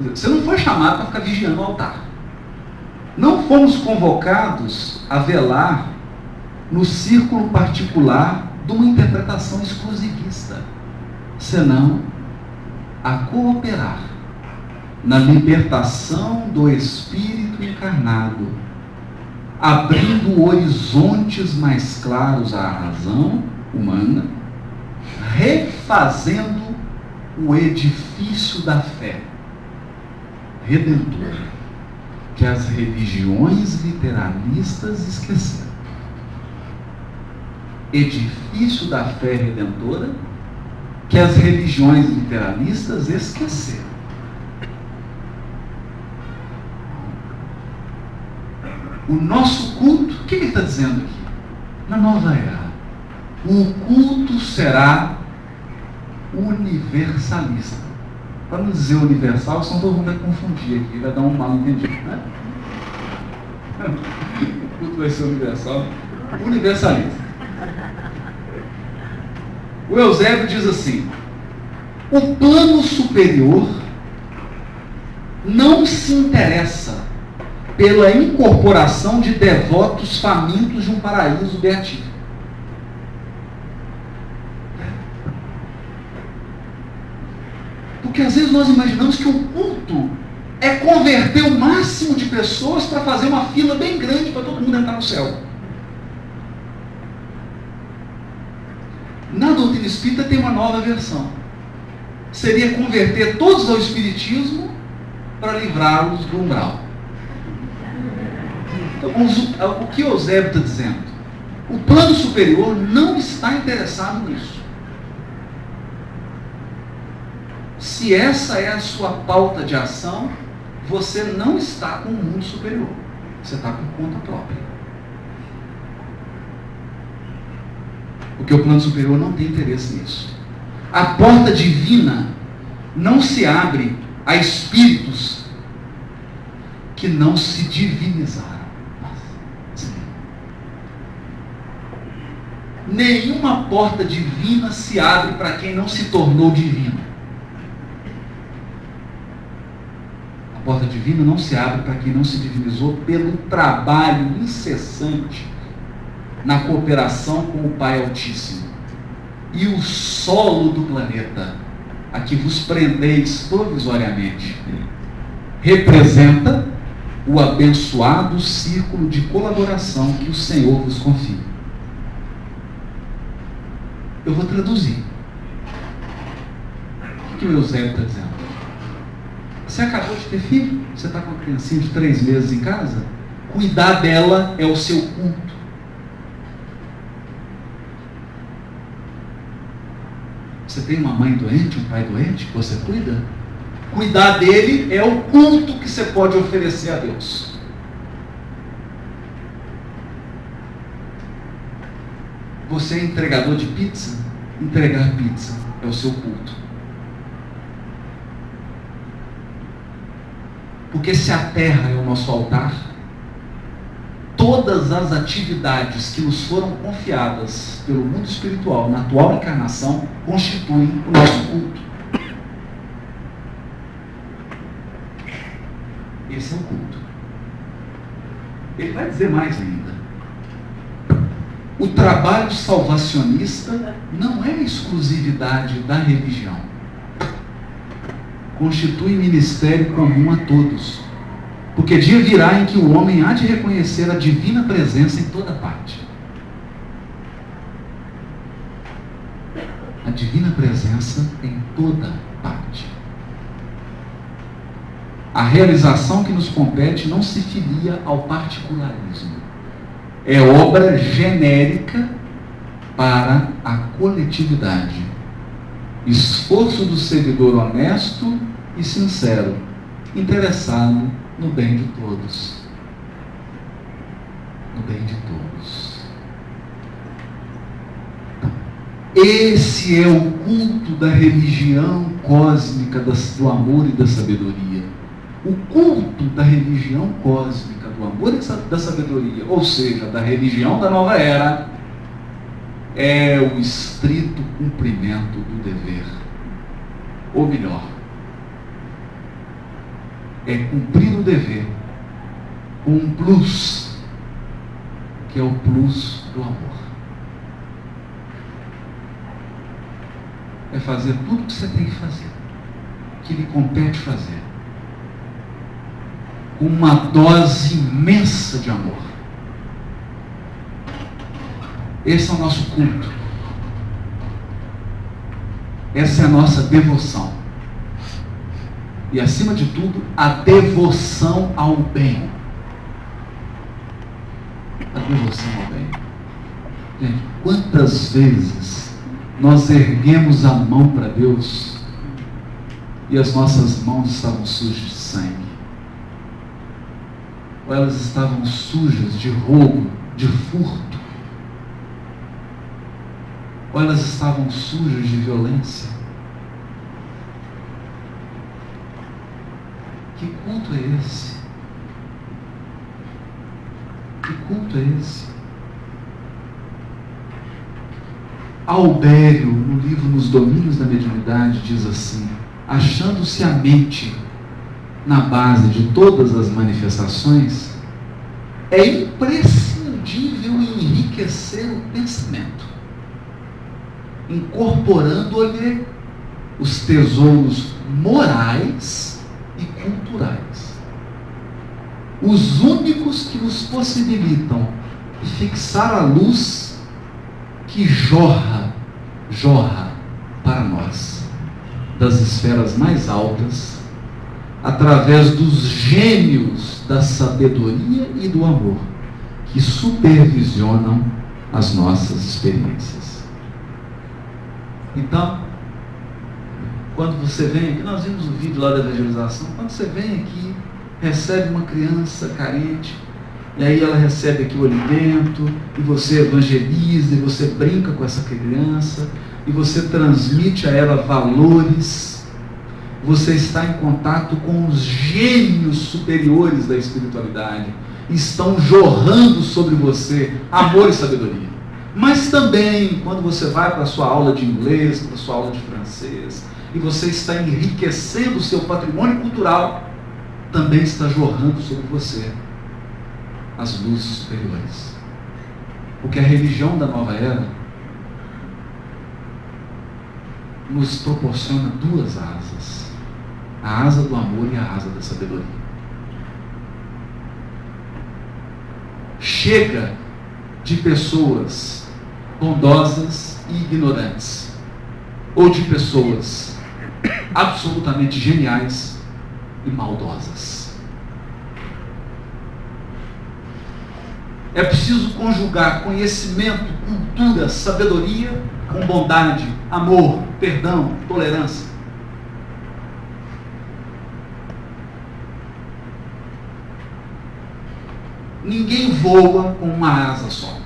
Você não foi chamado para ficar vigiando o altar. Não fomos convocados a velar no círculo particular de uma interpretação exclusivista, senão a cooperar na libertação do espírito encarnado, abrindo horizontes mais claros à razão humana, refazendo o edifício da fé redentora que as religiões literalistas esqueceram. Edifício da fé redentora que as religiões literalistas esqueceram. O nosso culto, o que ele está dizendo aqui? Na nova era, o culto será universalista. Para não dizer universal, senão todo mundo vai confundir aqui, vai dar um mal entendido, né? O culto vai ser universal, universalista. O Eusébio diz assim: o plano superior não se interessa pela incorporação de devotos famintos de um paraíso beatífico. Porque às vezes nós imaginamos que o culto é converter o máximo de pessoas para fazer uma fila bem grande para todo mundo entrar no céu. Na doutrina espírita tem uma nova versão. Seria converter todos ao espiritismo para livrá-los do umbral. Então, o que Eusébio está dizendo? O plano superior não está interessado nisso. Se essa é a sua pauta de ação, você não está com o mundo superior. Você está por conta própria. Porque o plano superior não tem interesse nisso. A porta divina não se abre a espíritos que não se divinizaram. Nenhuma porta divina se abre para quem não se tornou divino. A porta divina não se abre para quem não se divinizou pelo trabalho incessante na cooperação com o Pai Altíssimo. E o solo do planeta, a que vos prendeis provisoriamente, representa o abençoado círculo de colaboração que o Senhor vos confia. Eu vou traduzir. O que o Eusébio está dizendo? Você acabou de ter filho? Você está com uma criancinha de 3 meses em casa? Cuidar dela é o seu culto. Você tem uma mãe doente, um pai doente que você cuida? Cuidar dele é o culto que você pode oferecer a Deus. Você é entregador de pizza? Entregar pizza é o seu culto. Porque se a terra é o nosso altar, todas as atividades que nos foram confiadas pelo mundo espiritual na atual encarnação constituem o nosso culto. Esse é o culto. Ele vai dizer mais ainda. O trabalho salvacionista não é exclusividade da religião. Constitui ministério comum a todos. Porque dia virá em que o homem há de reconhecer a divina presença em toda parte. A divina presença em toda parte. A realização que nos compete não se filia ao particularismo. É obra genérica para a coletividade. Esforço do servidor honesto e sincero, interessado no bem de todos. No bem de todos. Esse é o culto da religião cósmica do amor e da sabedoria. O culto da religião cósmica do amor e da sabedoria, ou seja, da religião da nova era, é o estrito cumprimento do dever. Ou melhor, é cumprir o dever com um plus, que é o plus do amor. É fazer tudo o que você tem que fazer, que lhe compete fazer, com uma dose imensa de amor. Esse é o nosso culto. Essa é a nossa devoção. E acima de tudo, a devoção ao bem. A devoção ao bem. Gente, quantas vezes nós erguemos a mão para Deus e as nossas mãos estavam sujas de sangue? Ou elas estavam sujas de roubo, de furto? Ou elas estavam sujas de violência? Que culto é esse? Que culto é esse? Albério, no livro Nos Domínios da Mediunidade, diz assim: achando-se a mente na base de todas as manifestações, é imprescindível enriquecer o pensamento, incorporando-lhe os tesouros morais e culturais, os únicos que nos possibilitam fixar a luz que jorra para nós das esferas mais altas através dos gênios da sabedoria e do amor que supervisionam as nossas experiências. Então, quando você vem aqui, nós vimos o vídeo lá da evangelização, quando você vem aqui, recebe uma criança carente, e aí ela recebe aqui o alimento, e você evangeliza, e você brinca com essa criança, e você transmite a ela valores, você está em contato com os gênios superiores da espiritualidade, estão jorrando sobre você amor e sabedoria. Mas também, quando você vai para a sua aula de inglês, para a sua aula de francês, e você está enriquecendo o seu patrimônio cultural, também está jorrando sobre você as luzes superiores. Porque a religião da nova era nos proporciona duas asas: a asa do amor e a asa da sabedoria. Chega de pessoas bondosas e ignorantes, ou de pessoas absolutamente geniais e maldosas. É preciso conjugar conhecimento, cultura, sabedoria com bondade, amor, perdão, tolerância. Ninguém voa com uma asa só.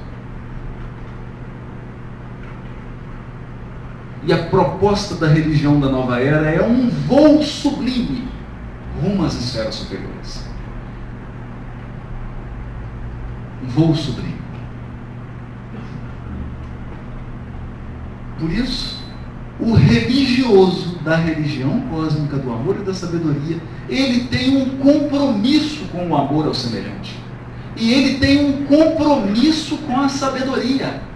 E a proposta da religião da nova era é um voo sublime rumo às esferas superiores. Um voo sublime. Por isso, o religioso da religião cósmica do amor e da sabedoria, ele tem um compromisso com o amor ao semelhante. E ele tem um compromisso com a sabedoria.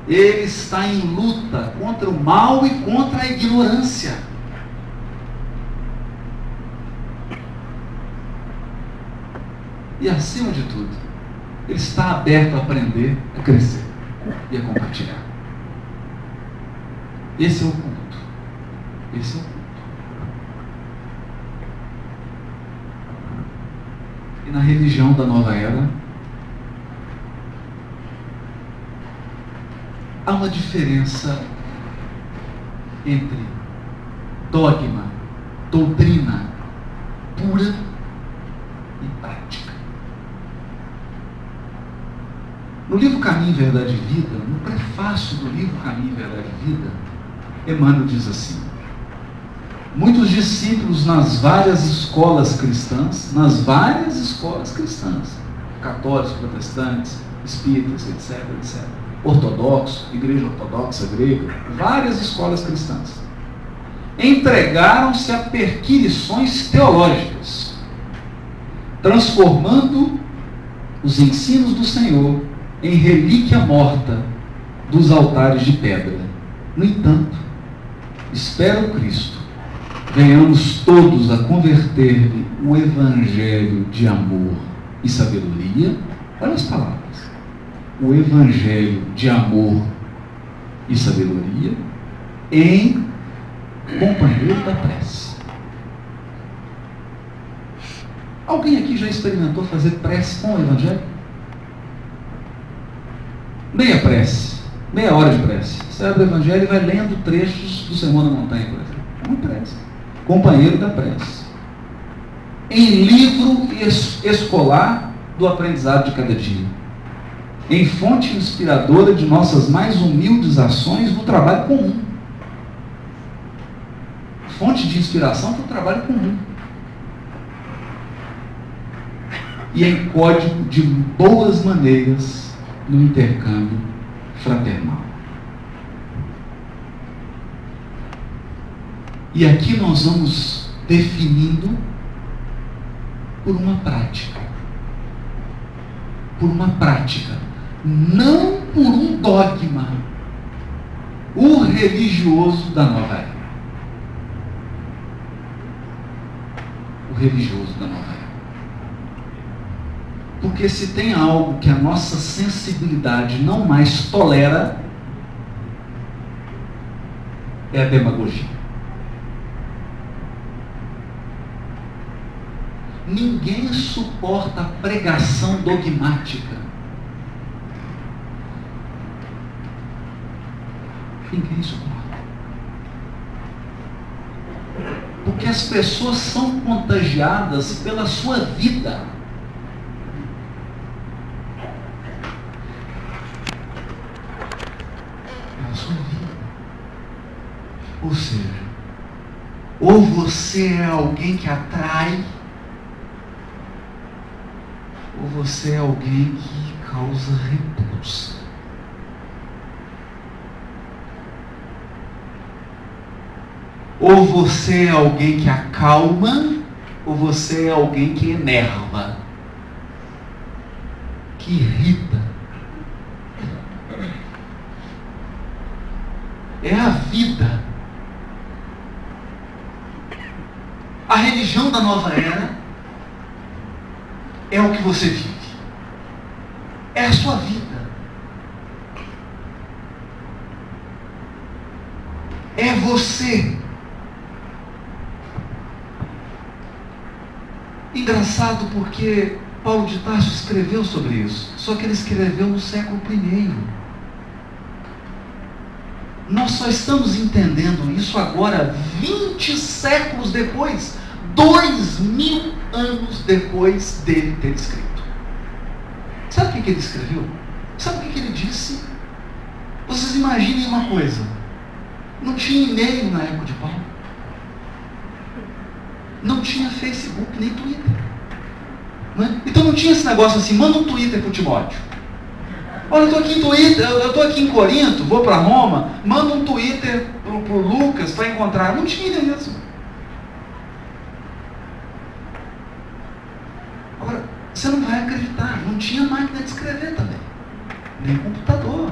Ele está em luta contra o mal e contra a ignorância. E acima de tudo, ele está aberto a aprender, a crescer e a compartilhar. Esse é o culto. Esse é o culto. E na religião da nova era, há uma diferença entre dogma, doutrina pura e prática. No livro Caminho, Verdade e Vida, no prefácio do livro Caminho, Verdade e Vida, Emmanuel diz assim: muitos discípulos nas várias escolas cristãs, católicos, protestantes, espíritas, etc., etc., ortodoxo, igreja ortodoxa grega, várias escolas cristãs, entregaram-se a perquirições teológicas, transformando os ensinos do Senhor em relíquia morta dos altares de pedra. No entanto, espero Cristo, venhamos todos a converter-lhe o evangelho de amor e sabedoria. Olha as palavras: o evangelho de amor e sabedoria em companheiro da prece. Alguém aqui já experimentou fazer prece com o evangelho? Meia prece, meia hora de prece. Você abre o evangelho e vai lendo trechos do Sermão da Montanha, por exemplo. Uma prece. Companheiro da prece. Em livro escolar do aprendizado de cada dia. Em fonte inspiradora de nossas mais humildes ações no trabalho comum. Fonte de inspiração para o trabalho comum. E em código de boas maneiras no intercâmbio fraternal. E aqui nós vamos definindo por uma prática. Por uma prática. Não por um dogma. O religioso da nova era. O religioso da nova era. Porque se tem algo que a nossa sensibilidade não mais tolera, é a demagogia. Ninguém suporta a pregação dogmática. Ninguém suporta. Porque as pessoas são contagiadas pela sua vida. Pela sua vida. Ou seja, ou você é alguém que atrai, ou você é alguém que causa repulsa. Ou você é alguém que acalma, ou você é alguém que enerva, que irrita. É a vida. A religião da nova era é o que você vive. É a sua vida. É você. Engraçado porque Paulo de Tarso escreveu sobre isso, só que ele escreveu no século I. Nós só estamos entendendo isso agora, 20 séculos depois, 2000 anos depois dele ter escrito. Sabe o que ele escreveu? Sabe o que ele disse? Vocês imaginem uma coisa, não tinha e-mail na época de Paulo. Não tinha Facebook nem Twitter. Não é? Então não tinha esse negócio assim, manda um Twitter para o Timóteo. Olha, eu estou aqui em Twitter, eu estou aqui em Corinto, vou para Roma, manda um Twitter para o Lucas para encontrar. Não tinha isso. Agora, você não vai acreditar, não tinha máquina de escrever também, nem computador.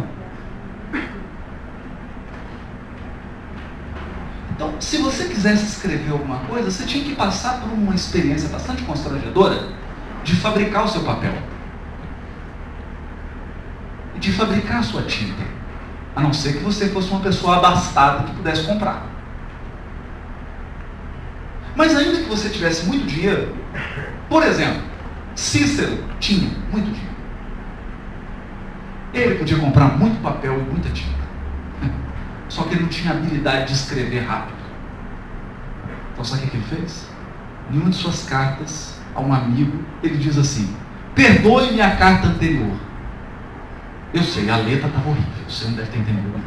Então, se você quisesse escrever alguma coisa, você tinha que passar por uma experiência bastante constrangedora de fabricar o seu papel. E de fabricar a sua tinta. A não ser que você fosse uma pessoa abastada que pudesse comprar. Mas ainda que você tivesse muito dinheiro, por exemplo, Cícero tinha muito dinheiro. Ele podia comprar muito papel e muita tinta. Só que ele não tinha habilidade de escrever rápido. Então sabe o que ele fez? Em uma de suas cartas a um amigo, ele diz assim: perdoe-me a carta anterior. Eu sei, a letra estava horrível, você não deve ter entendido nada.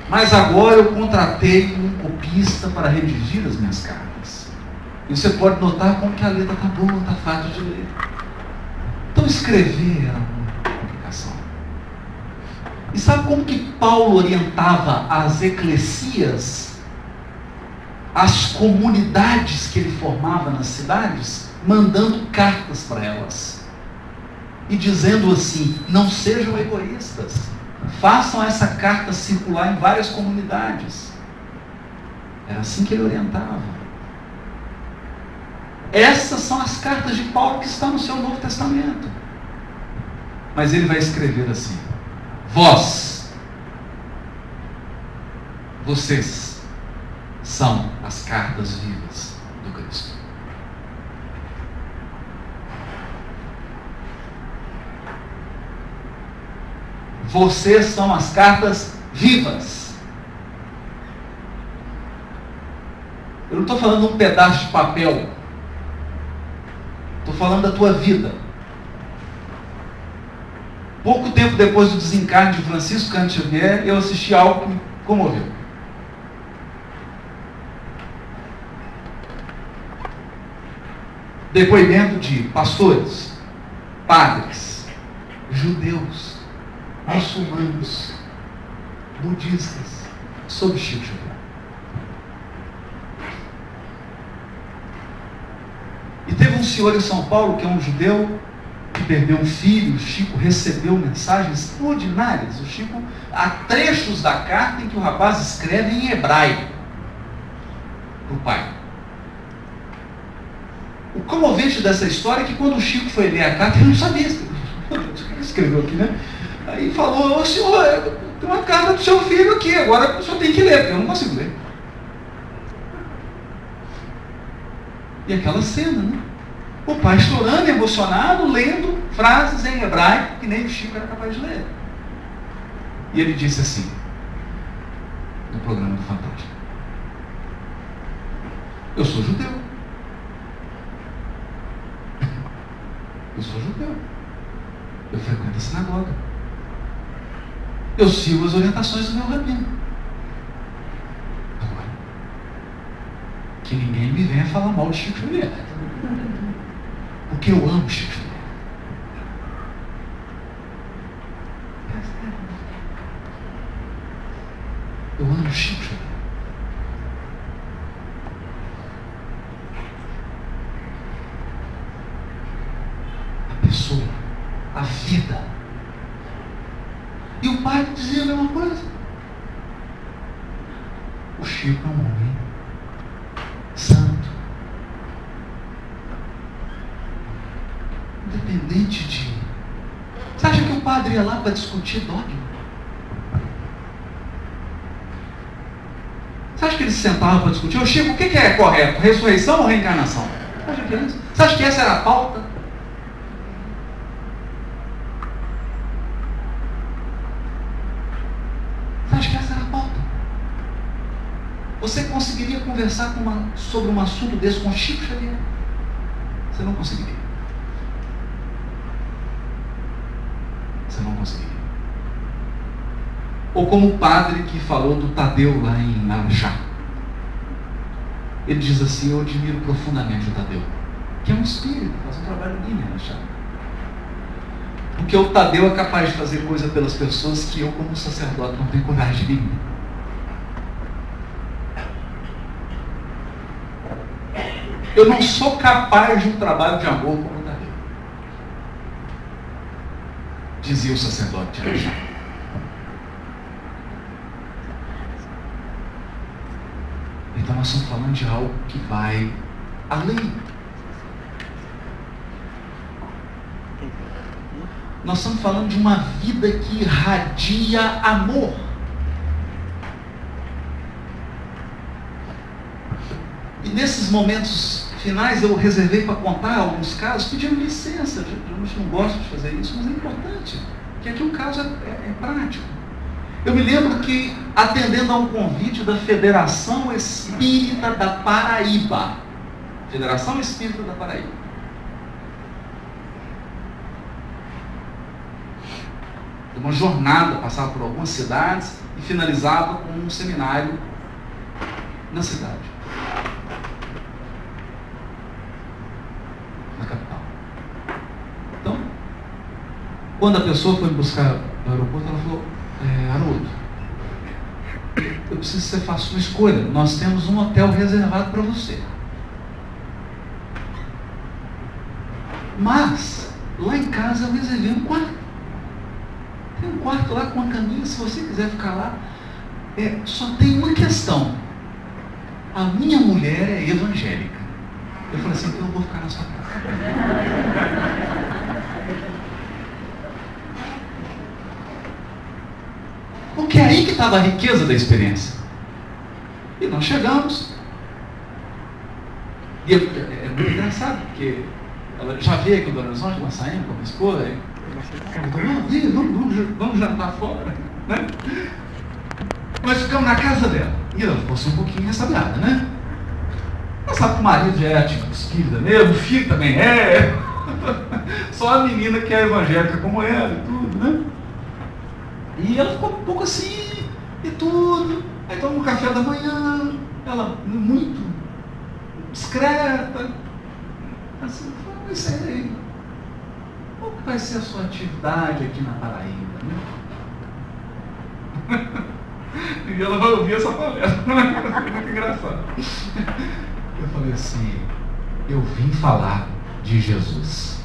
Mas agora eu contratei um copista para redigir as minhas cartas. E você pode notar como que a letra está boa, está fácil de ler. Então escrever era uma complicação. E sabe como que Paulo orientava as eclesias, as comunidades que ele formava nas cidades, mandando cartas para elas e dizendo assim: não sejam egoístas, façam essa carta circular em várias comunidades. Era assim que ele orientava. Essas são as cartas de Paulo que estão no seu Novo Testamento. Mas ele vai escrever assim: vocês são as cartas vivas do Cristo. Vocês são as cartas vivas. Eu não estou falando de um pedaço de papel. Estou falando da tua vida. Pouco tempo depois do desencarne de Francisco Cândido Xavier, eu assisti algo que me comoveu. Depoimento de pastores, padres, judeus, muçulmanos, budistas, sobre Chico Xavier. E teve um senhor em São Paulo, que é um judeu, que perdeu um filho. O Chico recebeu mensagens extraordinárias. O Chico, há trechos da carta em que o rapaz escreve em hebraico para o pai. O comovente dessa história é que quando o Chico foi ler a carta, ele não sabia o que ele escreveu aqui, né? Aí falou: ô senhor, tem uma carta do seu filho aqui, agora o senhor tem que ler, porque eu não consigo ler. E aquela cena, né? O pai chorando, emocionado, lendo frases em hebraico que nem o Chico era capaz de ler. E ele disse assim, no programa do Fantástico: eu sou judeu. Eu sou judeu. Eu frequento a sinagoga. Eu sigo as orientações do meu rabino. Agora, que ninguém me venha falar mal de Chico Xavier. Porque eu amo Chico Xavier. Eu amo Chico Xavier. A pessoa, a vida. E o pai dizia a mesma coisa. O Chico é um homem santo. Independente de... Você acha que o padre ia lá para discutir dogma? Você acha que ele se sentava para discutir? Ô Chico, o que é correto? Ressurreição ou reencarnação? Você acha que é isso? Você acha que essa era a pauta? Você acha que essa era a pauta? Você conseguiria conversar sobre um assunto desse com Chico Xavier? Você não conseguiria. Você não conseguiria. Ou como o padre que falou do Tadeu lá em Araxá. Ele diz assim: eu admiro profundamente o Tadeu, que é um espírito, faz um trabalho lindo em Araxá. Porque o Tadeu é capaz de fazer coisa pelas pessoas que eu, como sacerdote, não tenho coragem nenhuma. Eu não sou capaz de um trabalho de amor como o Tadeu, dizia o sacerdote de Araxá. Então nós estamos falando de algo que vai além. Nós estamos falando de uma vida que irradia amor. E nesses momentos finais eu reservei para contar alguns casos, pedindo licença, eu não gosto de fazer isso, mas é importante, porque aqui o caso é prático. Eu me lembro que, atendendo a um convite da Federação Espírita da Paraíba, Federação Espírita da Paraíba, uma jornada, passava por algumas cidades e finalizava com um seminário na cidade, na capital. Então, quando a pessoa foi me buscar no aeroporto, ela falou: Haroldo, eu preciso que você faça uma escolha. Nós temos um hotel reservado para você, mas lá em casa eu reservei um quarto. Tem um quarto lá com uma caminha, se você quiser ficar lá. Só tem uma questão: a minha mulher é evangélica. Eu falei assim: então eu vou ficar na sua casa. Porque é aí que estava a riqueza da experiência. E nós chegamos. E é muito engraçado, porque ela já veio aqui do Horizonte, nós saímos com a minha esposa. Vamos jantar fora, né? Nós ficamos na casa dela. E ela ficou assim um pouquinho ressabiada, né? Ela sabe que o marido já é tipo espírita mesmo, o filho também é. Só a menina que é evangélica como ela e tudo, né? E ela ficou um pouco assim e tudo. Aí toma um café da manhã, ela muito discreta. Assim, isso aí. Qual que vai ser a sua atividade aqui na Paraíba, né? E ela vai ouvir essa palestra. Muito engraçado. Eu falei assim: eu vim falar de Jesus.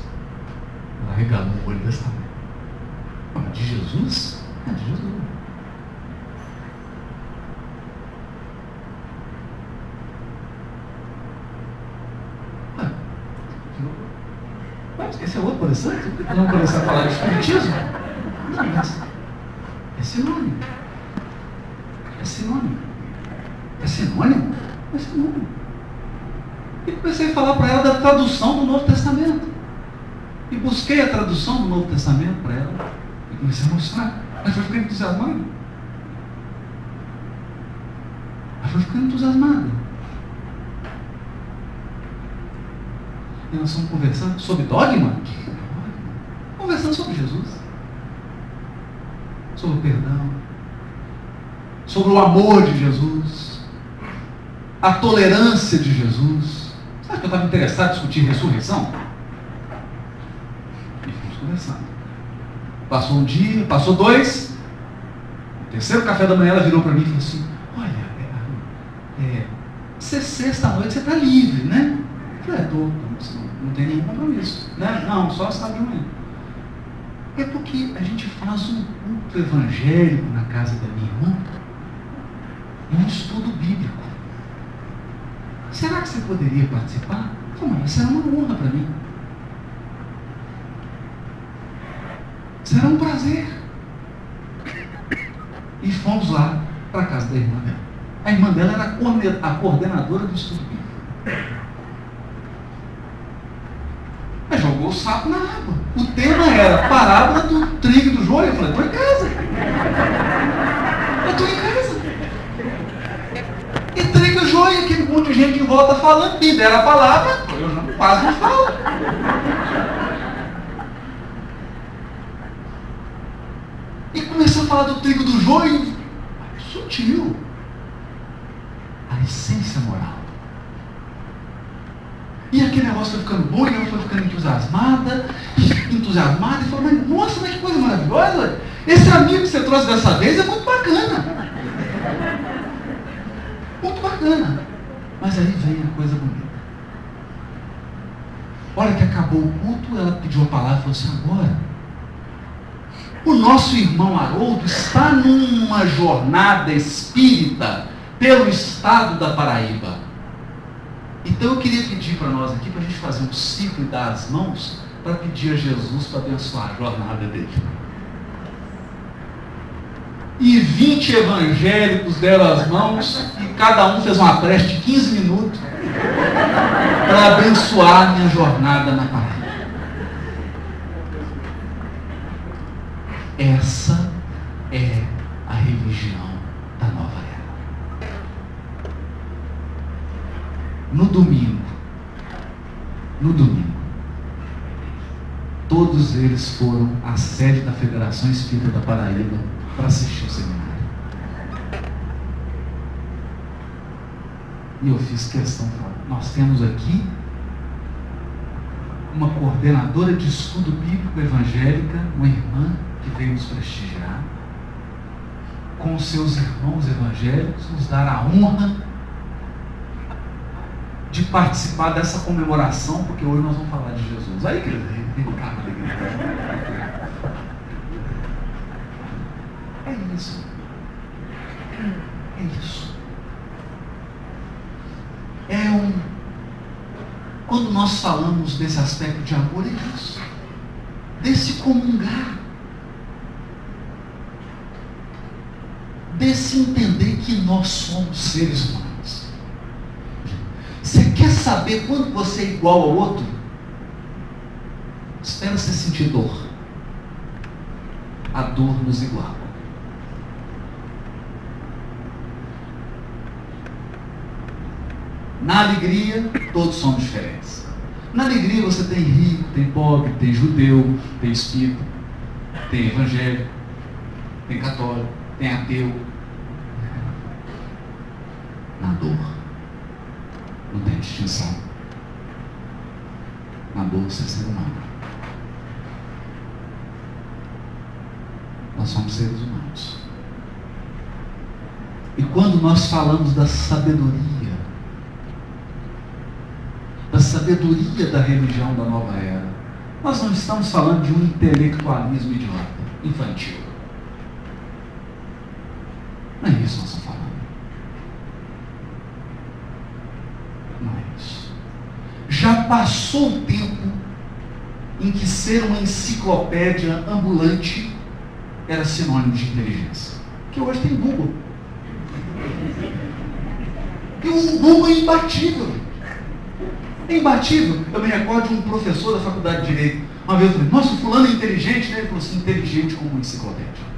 Ela regalou o olho desse tamanho. De Jesus? É de Jesus. Mas esse é outro palestrante? Não começar a falar de espiritismo? Não, mas é sinônimo. É sinônimo. É sinônimo? É sinônimo. E comecei a falar para ela da tradução do Novo Testamento. E busquei a tradução do Novo Testamento para ela. E comecei a mostrar. Ela foi ficando entusiasmada. Ela foi ficando entusiasmada. E nós estamos conversando sobre dogma? Conversando sobre Jesus. Sobre o perdão. Sobre o amor de Jesus. A tolerância de Jesus. Sabe que eu estava interessado em discutir ressurreição? E fomos conversando. Passou um dia, passou dois. No terceiro café da manhã ela virou para mim e falou assim: olha, sexta-noite você está livre, né? Eu falei: não tem nenhum compromisso, né? Não, só sábado de manhã. É porque a gente faz um culto evangélico na casa da minha irmã e um estudo bíblico. Será que você poderia participar? Eu falei: mas será uma honra para mim. Será um prazer. E fomos lá para a casa da irmã dela. A irmã dela era a coordenadora do estudo bíblico. Ela jogou o saco na água. O tema era a parábola do trigo e do joio. Eu falei: estou em casa. Eu estou em casa. E trigo e joio, aquele monte de gente em volta falando, me deram a palavra, eu já quase não falo. E começou a falar do trigo e do joio, sutil. A essência moral. E aquele negócio foi ficando bom, e ela foi ficando entusiasmada, e falou: mas nossa, mas que coisa maravilhosa! Esse amigo que você trouxe dessa vez é muito bacana. Muito bacana. Mas aí vem a coisa bonita. Hora que acabou o culto, ela pediu a palavra e falou assim: agora, o nosso irmão Haroldo está numa jornada espírita pelo estado da Paraíba. Então eu queria pedir para nós aqui, para a gente fazer um ciclo e dar as mãos, para pedir a Jesus para abençoar a jornada dele. E 20 evangélicos deram as mãos, e cada um fez uma prece de 15 minutos, para abençoar a minha jornada na Paraíba. Essa é a religião da nova era. No domingo, todos eles foram à sede da Federação Espírita da Paraíba para assistir o seminário. E eu fiz questão de falar: nós temos aqui uma coordenadora de estudo bíblico evangélica, uma irmã que veio nos prestigiar, com os seus irmãos evangélicos, nos dar a honra de participar dessa comemoração, porque hoje nós vamos falar de Jesus. Aí, querido, vem cá, é isso. É isso. Quando nós falamos desse aspecto de amor, é isso. Desse comungar. Desse entender que nós somos seres humanos. Você quer saber quando você é igual ao outro? Espera você sentir dor. A dor nos iguala. Na alegria, todos somos diferentes. Na alegria você tem rico, tem pobre, tem judeu, tem espírita, tem evangélico, tem católico, tem ateu. Na dor, não tem distinção. Na dor você é ser humano. Nós somos seres humanos. E quando nós falamos da sabedoria da religião da nova era, nós não estamos falando de um intelectualismo idiota, infantil. Não é isso que nós estamos falando. Não é isso. Já passou o tempo em que ser uma enciclopédia ambulante era sinônimo de inteligência. Que hoje tem Google. E o Google é imbatível. é imbatível. Eu me recordo de um professor da faculdade de Direito. Uma vez eu falei, nossa, o fulano é inteligente, né? Ele falou assim, inteligente como uma enciclopédia.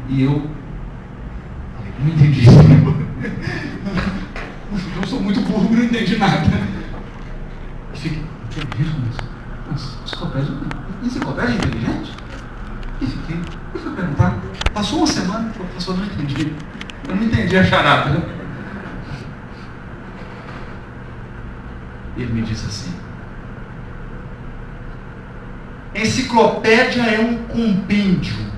E eu falei, não entendi. Eu sou muito burro, não entendi nada. E fiquei, enciclopédia inteligente? E fiquei, eu fui perguntar. Passou uma semana, o professor não entendi. Eu não entendi a charada. E ele me disse assim, enciclopédia é um compêndio.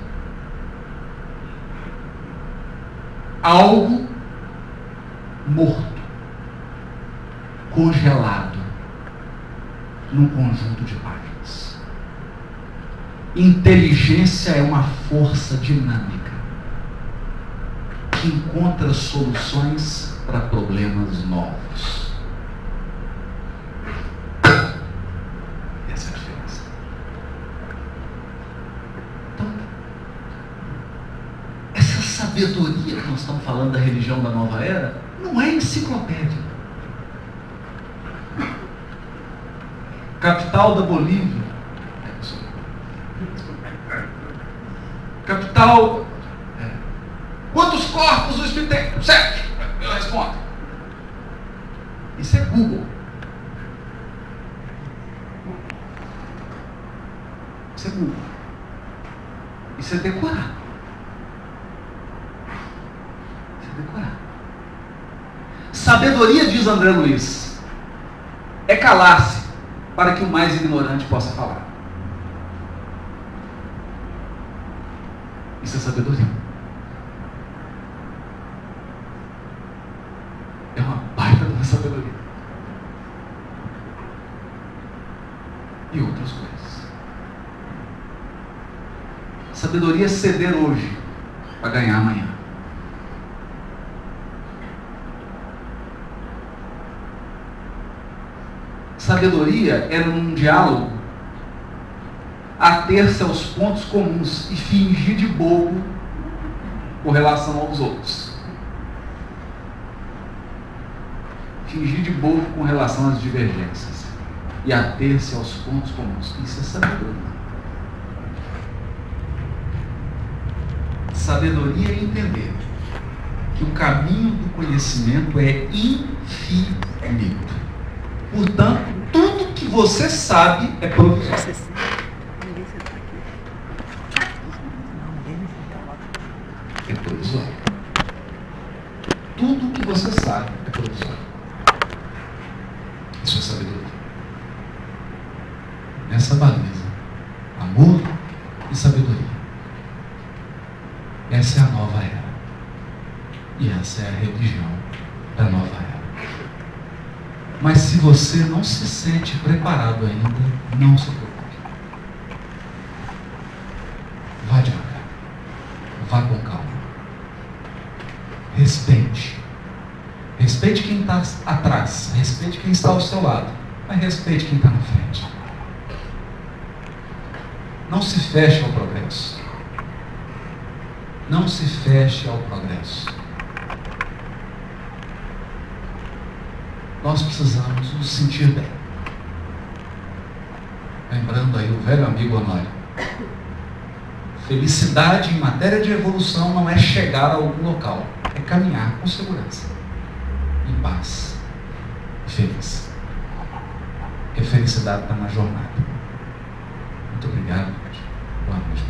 Algo morto, congelado, num conjunto de páginas. Inteligência é uma força dinâmica que encontra soluções para problemas novos. Essa é a diferença. Então, essa sabedoria que nós estamos falando da religião da nova era não é enciclopédia. Capital da Bolívia. Capital. Quantos corpos o Espírito tem? 7. Eu respondo. Isso é Google. Isso é Google. Isso é decorar. Isso é decorar. Sabedoria, diz André Luiz, é calar-se para que o mais ignorante possa falar. Isso é sabedoria. É uma baita de uma sabedoria. E outras coisas. Sabedoria é ceder hoje para ganhar amanhã. Sabedoria é num diálogo ater-se aos pontos comuns e fingir de bobo com relação aos outros. Fingir de bobo com relação às divergências e ater-se aos pontos comuns. Isso é sabedoria. Sabedoria é entender que o caminho do conhecimento é infinito. Portanto, tudo que você sabe é provisório. É provisório. Tudo que você sabe é provisório. Isso é sabedoria. Essa baliza, amor e sabedoria. Essa é a nova era. E essa é a religião da nova era. Mas se você não se sente preparado ainda, não se preocupe. Vá devagar. Vá com calma. Respeite. Respeite quem está atrás. Respeite quem está ao seu lado. Mas respeite quem está na frente. Não se feche ao progresso. Não se feche ao progresso. Nós precisamos nos sentir bem. Lembrando aí o velho amigo Honório. Felicidade em matéria de evolução não é chegar a algum local, é caminhar com segurança, em paz, feliz. Porque a felicidade está na jornada. Muito obrigado. Boa noite.